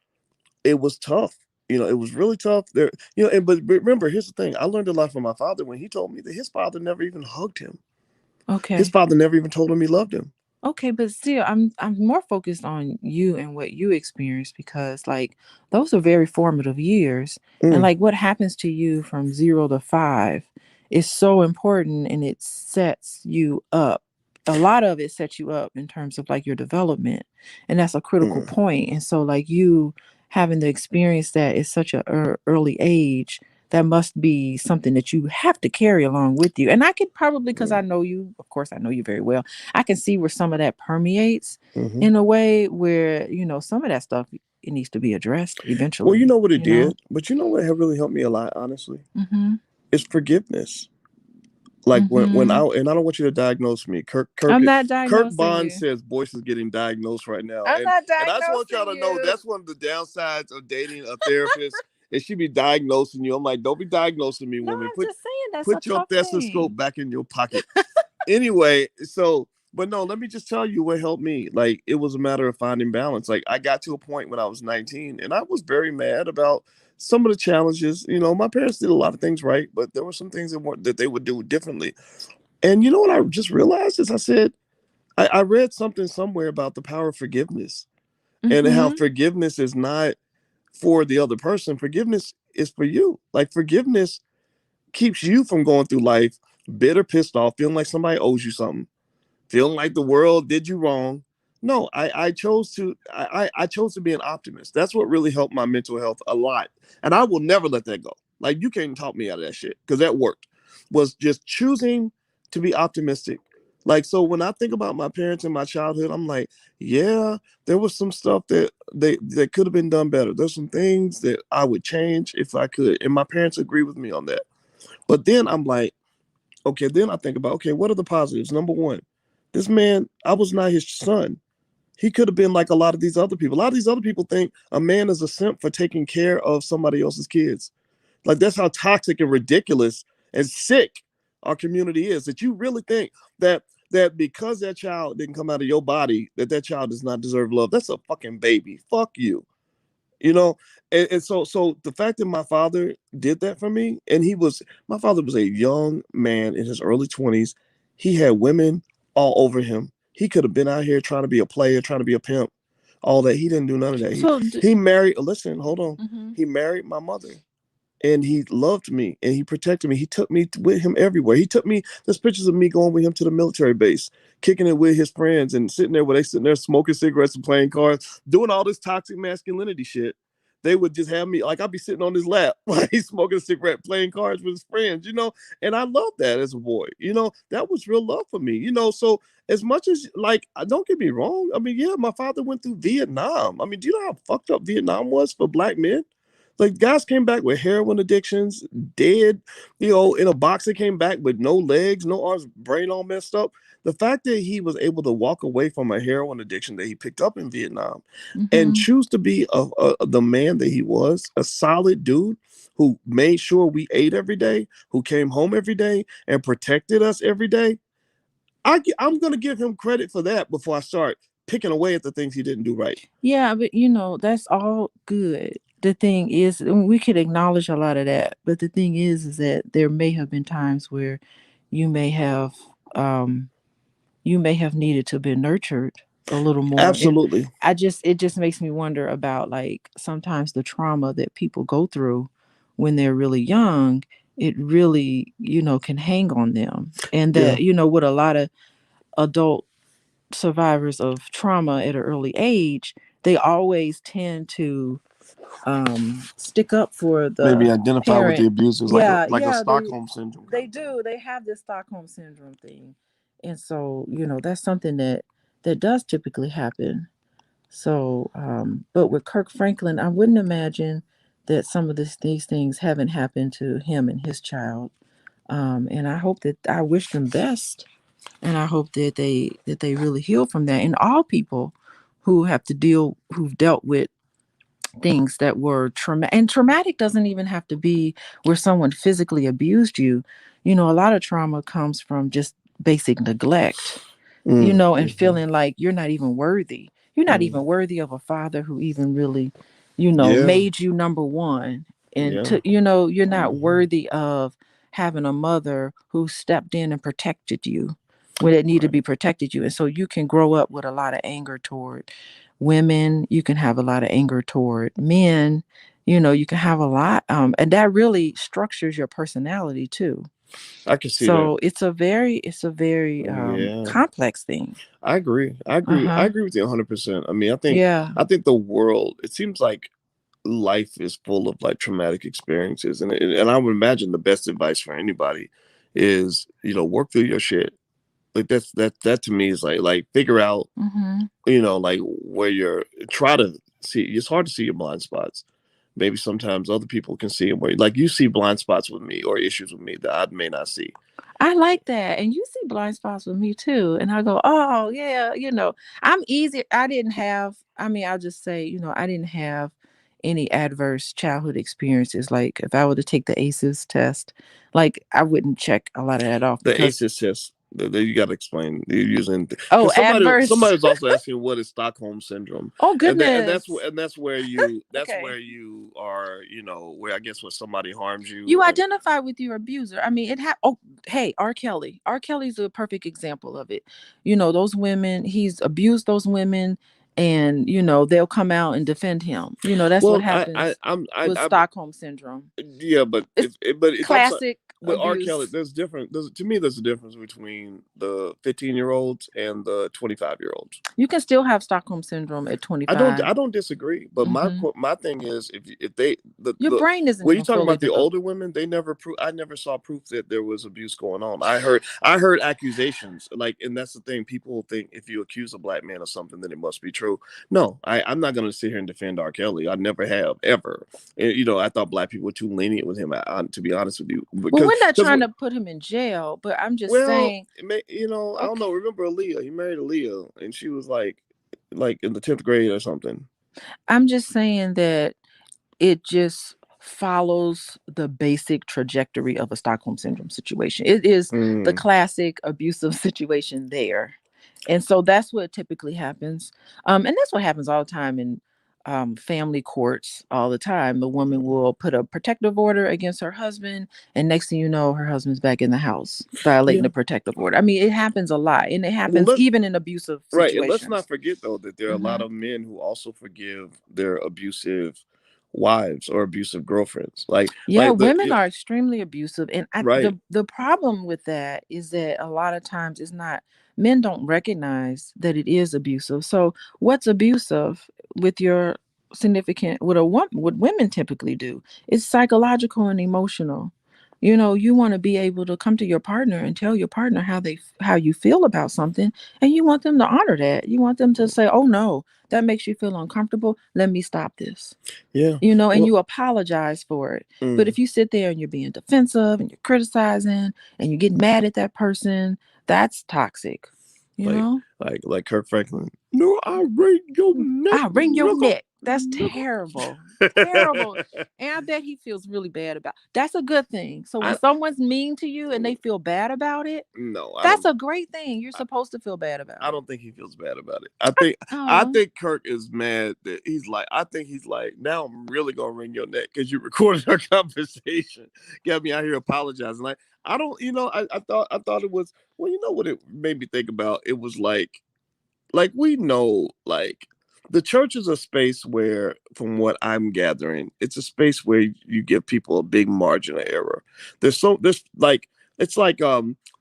it was tough. It was really tough there. But remember, here's the thing: I learned a lot from my father when he told me that his father never even hugged him. His Okay. father never even told him he loved him. Okay, but still, I'm more focused on you and what you experienced because like those are very formative years, and Mm, like what happens to you from 0 to 5 is so important, and it sets you up. A lot of it sets you up in terms of like your development, and that's a critical mm, point. And so, like you having to experience that at such a early age, that must be something that you have to carry along with you. And I could probably, because I mm, know you, of course, I know you very well. I can see where some of that permeates mm-hmm. in a way where, some of that stuff it needs to be addressed Well, you eventually, know what it did, but you know what had really helped me a lot, honestly, Mhm. is forgiveness. Like when Mhm. I don't want you to diagnose me. I'm not Kirk diagnosing Bond you. says Boyce is getting diagnosed right now, I'm and not I just want y'all diagnosing to know you. that's one of the downsides of dating a therapist. Is she be diagnosing you? I'm like, don't be diagnosing me, No, woman. I'm just saying that's a Put your tough stethoscope thing. back in your pocket. Anyway, so but no, let me just tell you what helped me. Like it was a matter of finding balance. Like I got to a point when I was 19 and I was very mad about some of the challenges. My parents did a lot of things right, but there were some things that they would do differently. And you know what I just realized is I said, I read something somewhere about the power of forgiveness and how Mhm. forgiveness is not for the other person. Forgiveness is for you. Like forgiveness keeps you from going through life bitter, pissed off, feeling like somebody owes you something, feeling like the world did you wrong. No, I chose to be an optimist. That's what really helped my mental health a lot. And I will never let that go. Like you can't talk me out of that shit because that worked. Was just choosing to be optimistic. Like so when I think about my parents in my childhood, I'm like, yeah, there was some stuff that could have been done better. There's some things that I would change if I could. And my parents agree with me on that. But then I'm like, okay, then I think about, okay, what are the positives? Number one, this man, I was not his son. He could have been like a lot of these other people. A lot of these other people think a man is a simp for taking care of somebody else's kids. Like that's how toxic and ridiculous and sick our community is. That you really think that because that child didn't come out of your body, that child does not deserve love. That's a fucking baby. Fuck you. you know and so the fact that my father did that for me, and my father was a young man in his early 20s. He had women all over him. He could have been out here trying to be a player, trying to be a pimp, all that. He didn't do none of that. he So, he married, listen, hold on, Mhm. he married my mother, and he loved me and he protected me. He took me with him everywhere. He took me. There's pictures of me going with him to the military base, kicking it with his friends, and sitting there where they sitting there smoking cigarettes and playing cards, doing all this toxic masculinity shit. They would just have me like I'd be sitting on his lap while he's smoking a cigarette, playing cards with his friends. And I loved that as a boy. That was real love for me. So as much as like, don't get me wrong. I mean, yeah, my father went through Vietnam. I mean, do you know how fucked up Vietnam was for black men? Like guys came back with heroin addictions, dead, in a box that came back with no legs, no arms, brain all messed up. The fact that he was able to walk away from a heroin addiction that he picked up in Vietnam and Mhm. choose to be the man that he was, a solid dude who made sure we ate every day, who came home every day and protected us every day. I'm going to give him credit for that before I start picking away at the things he didn't do right. Yeah, but that's all good. The thing is, we could acknowledge a lot of that, but the thing is that there may have been times where you may have um you may have needed to be nurtured a little more. And Absolutely. it just makes me wonder about like sometimes the trauma that people go through when they're really young, it really, can hang on them. And Yeah. that, with a lot of adult survivors of trauma at an early age, they always tend to stick up for Maybe the identify with the parent. abusers like a Yeah, like a yeah, Stockholm syndrome kind they of thing. do. They have this Stockholm syndrome thing. And so, that's something that does typically happen. So, but with Kirk Franklin, I wouldn't imagine that some of these things haven't happened to him and his child. And I hope that I wish them best And I hope that they really heal from that. And all people who've dealt with things that were traumatic, and traumatic doesn't even have to be where someone physically abused you. A lot of trauma comes from just basic neglect, and Mm-hmm. feeling like you're not even worthy. You're not Mm. even worthy of a father who even really, Yeah, made you number one. And yeah. you're not Hmm. worthy of having a mother who stepped in and protected you when it needed to Right. be protected you. And so you can grow up with a lot of anger toward women. You can have a lot of anger toward men. You can have a lot, and that really structures your personality too. I can see that. So it's a very Yeah. complex thing. I agree. I agree. I Uh-huh. agree with you 100%. I mean, I think Yeah. I think the world, it seems like life is full of like traumatic experiences, and I would imagine the best advice for anybody is, work through your shit. Like that to me is like figure out, Mm-hmm. like where you're try to see. It's hard to see your blind spots. Maybe sometimes other people can see them where like you see blind spots with me or issues with me that I may not see. I like that. And you see blind spots with me too. And I go, oh yeah, I'm easy. I'll just say, I didn't have any adverse childhood experiences. Like if I were to take the ACEs test, like I wouldn't check a lot of that off The because, ACEs test, you got to explain. You're using oh, because somebody adverse. was also asking what is Stockholm syndrome, Oh and goodness. that's where you Okay. are, where I guess when somebody harms You you. identify with your abuser. I mean, oh, hey, R. Kelly. R. Kelly's a perfect example of it. Those women, he's abused those women, and they'll come out and defend him. That's what Well, I happens I'm with I Stockholm syndrome. yeah, but It's if I'm sorry, classic with R. Kelly, abuse. there's different. To me, there's a difference between the 15-year-olds and the 25-year-olds. You can still have Stockholm syndrome at I don't 25. disagree, but Hmm. my thing is if they Your brain isn't when you even talking fully about the developed. older women, they never I never saw proof that there was abuse going on. I heard accusations, like, and that's the thing. People think if you accuse a black man of something, then it must be true. No, I'm not going to sit here and defend R. Kelly. I never have ever. And, I thought black people were too lenient with him. To be honest with you, Well, we're not because trying to put him in jail, but I'm just well, saying, I don't okay. know. Remember Aaliyah? He married Aaliyah, and she was like in the 10th grade or something. I'm just saying that it just follows the basic trajectory of a Stockholm syndrome situation. It is the Mm, classic abusive situation there. And so that's what typically happens. And that's what happens all the time in family courts all the time. The woman will put a protective order against her husband, and next thing you know, her husband's back in the house violating yeah. the protective order. I mean, it happens a lot, and it Well, happens even in abusive right, and let's not situations. forget though that there are a lot Hmm. of men who also forgive their abusive wives or abusive girlfriends. Like, Yeah, the women are extremely abusive, and right, the problem with that is that a lot of times it's not, men don't recognize that it is abusive. So, what's abusive with your significant, what a woman, what women typically do, is psychological and emotional. You want to be able to come to your partner and tell your partner how you feel about something, and you want them to honor that. You want them to say, "Oh no, that makes you feel uncomfortable. Let me stop this." yeah. And Well, you apologize for it. But mm, if you sit there and you're being defensive and you're criticizing and you get mad at that person, that's toxic, you like know? like Kirk Franklin. No, I break your neck, Ah, wring your nigga, neck. That's terrible. Terrible. nigga. And I bet he feels really bad about. That's a good thing. So when I someone's mean to you and they feel bad about it, no, I that's don't. a great thing. You're supposed to feel bad about I it. don't think he feels bad about it. I Oh. think Kirk is mad that I think he's like, now I'm really gonna wring your neck because you recorded our conversation. Got me out here apologizing. Like, I don't, I thought it was, well, you know what it made me think about? It was like we know, like, the church is a space where, from what I'm gathering, it's a space where you give people a big margin of error. There's like, it's like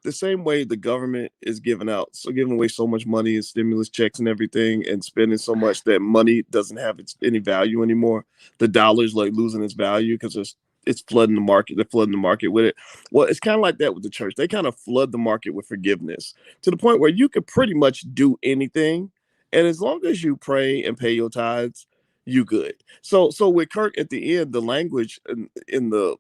the same way the government is giving away so much money and stimulus checks and everything, and spending so much that money doesn't have any value anymore. The dollar's like losing its value because it's flooding the market. They're flooding the market with it. Well, it's kind of like that with the church. They kind of flood the market with forgiveness to the point where you could pretty much do anything, and as long as you pray and pay your tithes, you good. So with Kirk at the end, the language in the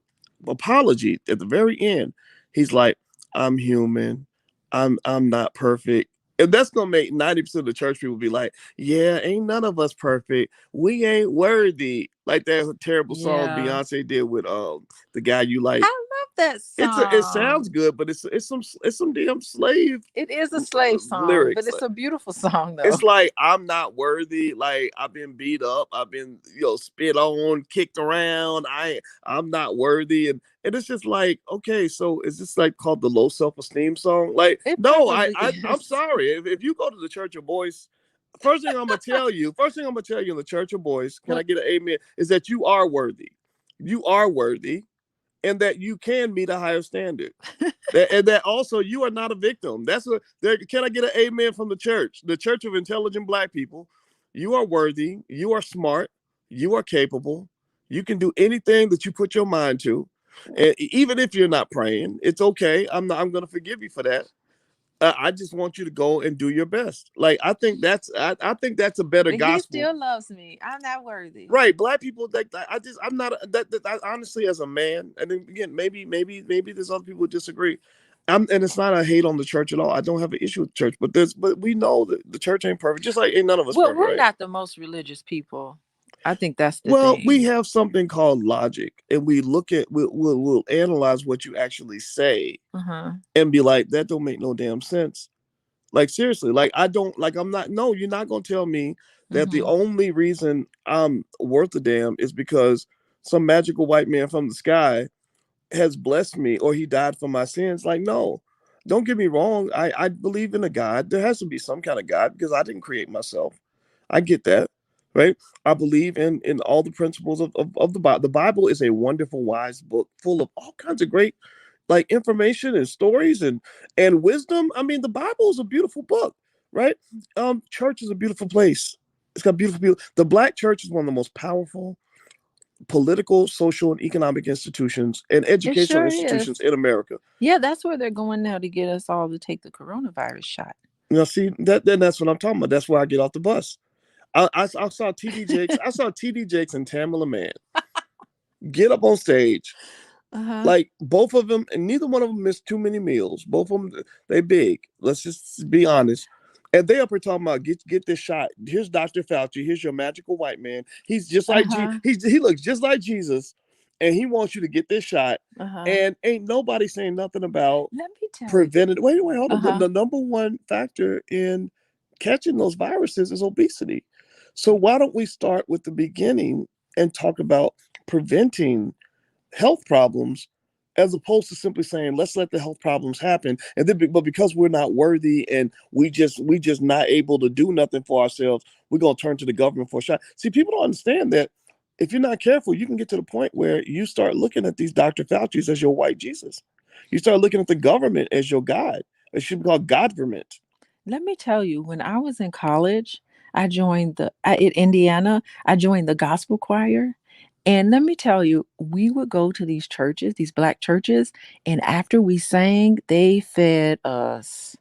apology at the very end, he's like, I'm human. I'm not perfect. And that's gonna make 90% of the church people be like, yeah, ain't none of us perfect. We ain't worthy. Like that terrible song Yeah. Beyonce did with the guy you I like. love that It sounds song. good, but it's some damn slave It is a slave song, but lyrics. it's a beautiful song though. It's like I'm not worthy. Like I've been beat up. I've been spit on, kicked around. I'm not worthy, and it's just like, okay, so is this like called the low self esteem song? Like It no, probably I'm is. sorry. If you go to the Church of Boyce, first thing I'm gonna tell you in the Church of Boyce, can I What? get an amen? Is that you are worthy. You are worthy, and that you can meet a higher standard. And that also you are not a victim. That's a there. Can I get an amen from the Church of Intelligent Black People? You are worthy. You are smart. You are capable. You can do anything that you put your mind to, and even if you're not praying, it's okay. I'm going to forgive you for that. I just want you to go and do your best. Like I think that's a better But he gospel. still loves me. I'm not worthy. Right, black people. I'm not honestly, as a man, and then again, maybe there's other people who disagree. And it's not a hate on the church at all. I don't have an issue with the church, but we know that the church ain't perfect. Just like ain't none of us Well, perfect, we're right? not the most religious people. I think that's the Well, we thing. have something called logic, and we'll analyze what you actually say Uh-huh. and be like, that don't make no damn sense. Like seriously, like I don't like I'm not no, you're not gonna tell me that the Mm-hmm. only reason I'm worth a damn is because some magical white man from the sky has blessed me or he died for my sins. Like, no. Don't get me wrong. I believe in a God. There has to be some kind of God because I didn't create myself. I get that. Right. I believe in all the principles of the Bible. The Bible is a wonderful, wise book full of all kinds of great like information and stories and wisdom. I mean, the Bible is a beautiful book, right? Church is a beautiful place. It's got beautiful people. The black church is one of the most powerful political, social, and economic institutions and It educational sure institutions is. in America. Yeah, that's where they're going now to get us all to take the coronavirus shot. Now, see that then that's what I'm talking about. That's where I get off the bus. I saw TD Jakes. I saw TD Jakes and Tamala Mann get up on stage. Uh-huh. Like both of them, and neither one of them missed too many meals. Both of them, they big. Let's just be honest. And they up here talking about get this shot. Here's Dr. Fauci. Here's your magical white man. He's just like Uh-huh. he looks just like Jesus, and he wants you to get this shot. Uh-huh. And ain't nobody saying nothing about Let me tell you. prevented. Wait, hold on. Uh-huh. The number one factor in catching those viruses is obesity. So why don't we start with the beginning and talk about preventing health problems as opposed to simply saying let's let the health problems happen and then but because we're not worthy and we just not able to do nothing for ourselves, we're going to turn to the government for a shot. See, people don't understand that if you're not careful, you can get to the point where you start looking at these Dr. Fauci's as your white Jesus. You start looking at the government as your God. It should be called godverment. Let me tell you, when I was in college, I joined in Indiana, I joined the gospel choir. And let me tell you, we would go to these churches, these black churches, and after we sang, they fed us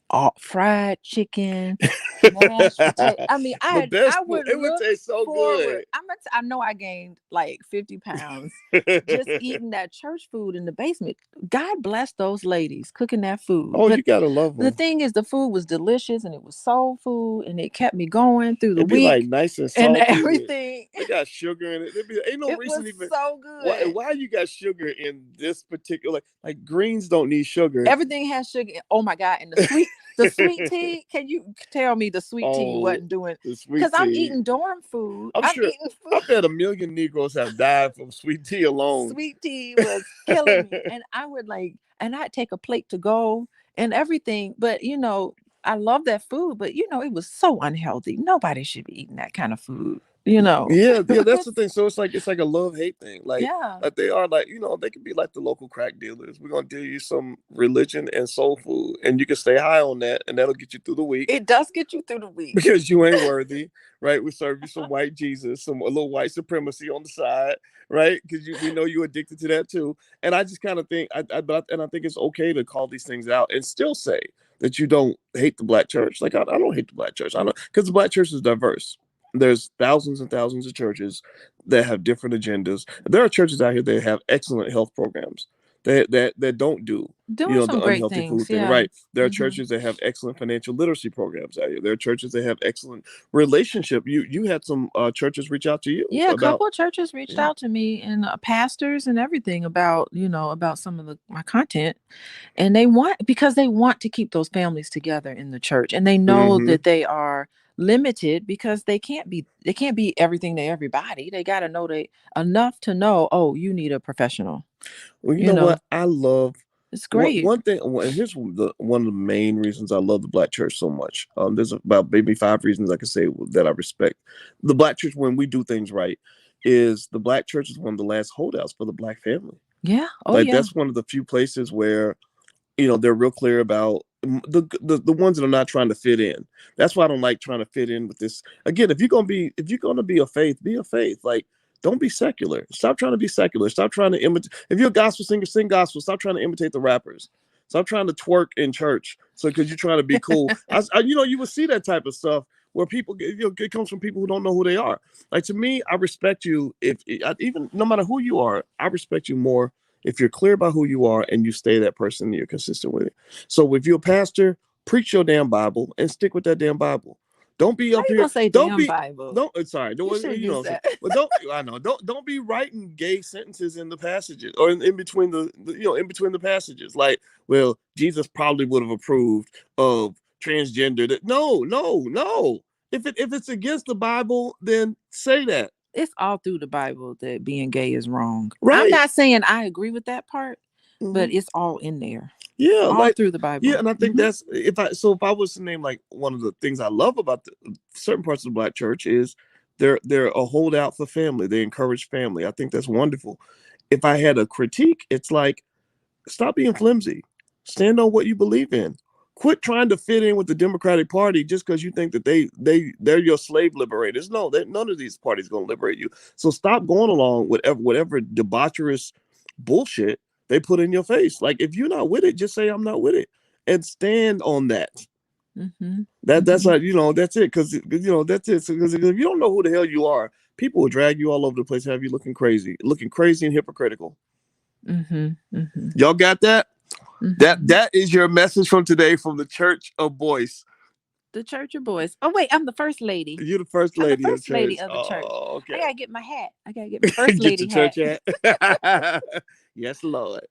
all fried chicken, mashed potato. I mean, The I best food, would it would look taste so forward. good. I know I gained like 50 pounds just eating that church food in the basement. God bless those ladies cooking that food. Oh, But you gotta love the them. thing is, the food was delicious and it was soul food and it kept me going through the It'd be like week nice and and salty with everything. they got sugar in it. Ain't no It was reason even so good. why you got sugar in this particular like greens don't need sugar. Everything has sugar. Oh my God. And the sweet tea. Can you tell me the sweet tea Oh, wasn't doing? the Because sweet I'm tea. eating dorm food. I'm I'm sure eating I food. bet a million Negroes have died from sweet tea alone. Sweet tea was killing me. And I would and I'd take a plate to go and everything. But I love that food, but it was so unhealthy. Nobody should be eating that kind of food, you know. Yeah, that's the thing. So it's like a love hate thing. Yeah. Like they are like they could be like the local crack dealers. We're gonna deal you some religion and soul food, and you can stay high on that, and that'll get you through the week It does get you through the week. because you ain't worthy, right? We serve you some white Jesus, a little white supremacy on the side, right? Because we know you're addicted to that too. And I just kind of think, and I think it's okay to call these things out and still say that you don't hate the black church. Like I don't hate the black church. I don't because the black church is diverse. There's thousands and thousands of churches that have different agendas. There are churches out here that have excellent health programs. that don't do Doing some the great unhealthy things. food thing, Yeah. right? There are Hmm. churches that have excellent financial literacy programs out here. There are churches that have excellent relationship. You had some churches reach out to you Yeah, a about. couple of churches reached Yeah. out to me and pastors and everything about, about some of my content. And because they want to keep those families together in the church. And they know Mm-hmm. that they are limited because they can't be everything to everybody. They got to know they enough to know, oh, you need a professional. Well, you You know know, what? I love it's great. one thing. And here's one of the main reasons I love the Black church so much. There's about maybe 5 reasons I can say that I respect the Black church when we do things right. Is the Black church is one of the last holdouts for the Black family. Yeah. Oh Like yeah. that's one of the few places where they're real clear about the ones that are not trying to fit in. That's why I don't like trying to fit in with this. Again, if you're gonna be a faith, be a faith. Like, don't be secular. Stop trying to be secular. Stop trying to imitate. If you're a gospel singer, sing gospel. Stop trying to imitate the rappers. Stop trying to twerk in church. So because you're trying to be cool, you would see that type of stuff where people, it comes from people who don't know who they are. Like, to me, I respect you even no matter who you are. I respect you more if you're clear about who you are and you stay that person and you're consistent with it. So if you're a pastor, preach your damn Bible and stick with that damn Bible. Don't be How up you here. gonna say Don't damn be. Bible? Don't. Sorry. You Don't. shouldn't use that. But don't. I know. Don't be writing gay sentences in the passages or in between in between the passages. Like, well, Jesus probably would have approved of transgender. No. If it's against the Bible, then say that. It's all through the Bible that being gay is wrong. I'm Right. not saying I agree with that part, Mm-hmm. but it's all in there. Yeah, All like, through the yeah, Bible. and I think Hmm. that's if I was to name like one of the things I love about certain parts of the Black church is they're a holdout for family. They encourage family. I think that's wonderful. If I had a critique, it's like, stop being flimsy. Stand on what you believe in. Quit trying to fit in with the Democratic Party just because you think that they're your slave liberators. No, none of these parties gonna liberate you. So stop going along with whatever debaucherous bullshit they put in your face. Like, if you're not with it, just say I'm not with it and stand on that. Hmm. That's Hmm. how that's it. Because that's it. Because if you don't know who the hell you are, people will drag you all over the place, have you looking crazy and hypocritical. Hmm. Hmm. Y'all got that? That Hmm. that is your message from today from the Church of Boyce. The Church of Boys. Oh wait, I'm the first lady. You're the first I'm the lady of the first lady church. of the church. Oh, I okay. gotta get my hat. I gotta get my first Get your lady hat. church hat. Yes, Lord.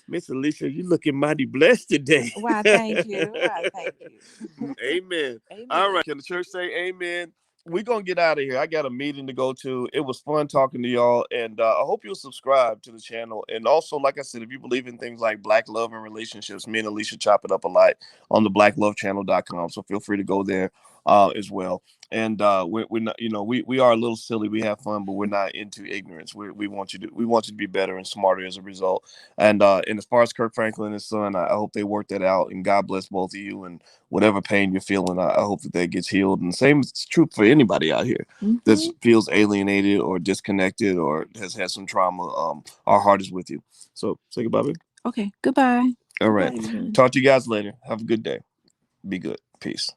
Miss Alicia, you looking mighty blessed today. Why? Thank you. Why? Thank you. Amen. All Amen. right. Can the church say amen? We're going to get out of here. I got a meeting to go to. It was fun talking to y'all. And I hope you'll subscribe to the channel. And also, like I said, if you believe in things like Black love and relationships, me and Alicia chop it up a lot on the blacklovechannel.com. So feel free to go there as well. And we're not, we are a little silly. We have fun, but we're not into ignorance. We want you to be better and smarter as a result. And as far as Kirk Franklin and his son, I hope they work that out. And God bless both of you. And whatever pain you're feeling, I hope that gets healed. And the same is true for anybody out here that Hmm. feels alienated or disconnected or has had some trauma. Our heart is with you. So say goodbye, baby. Okay. Goodbye. All Goodbye, right. everyone. Talk to you guys later. Have a good day. Be good. Peace.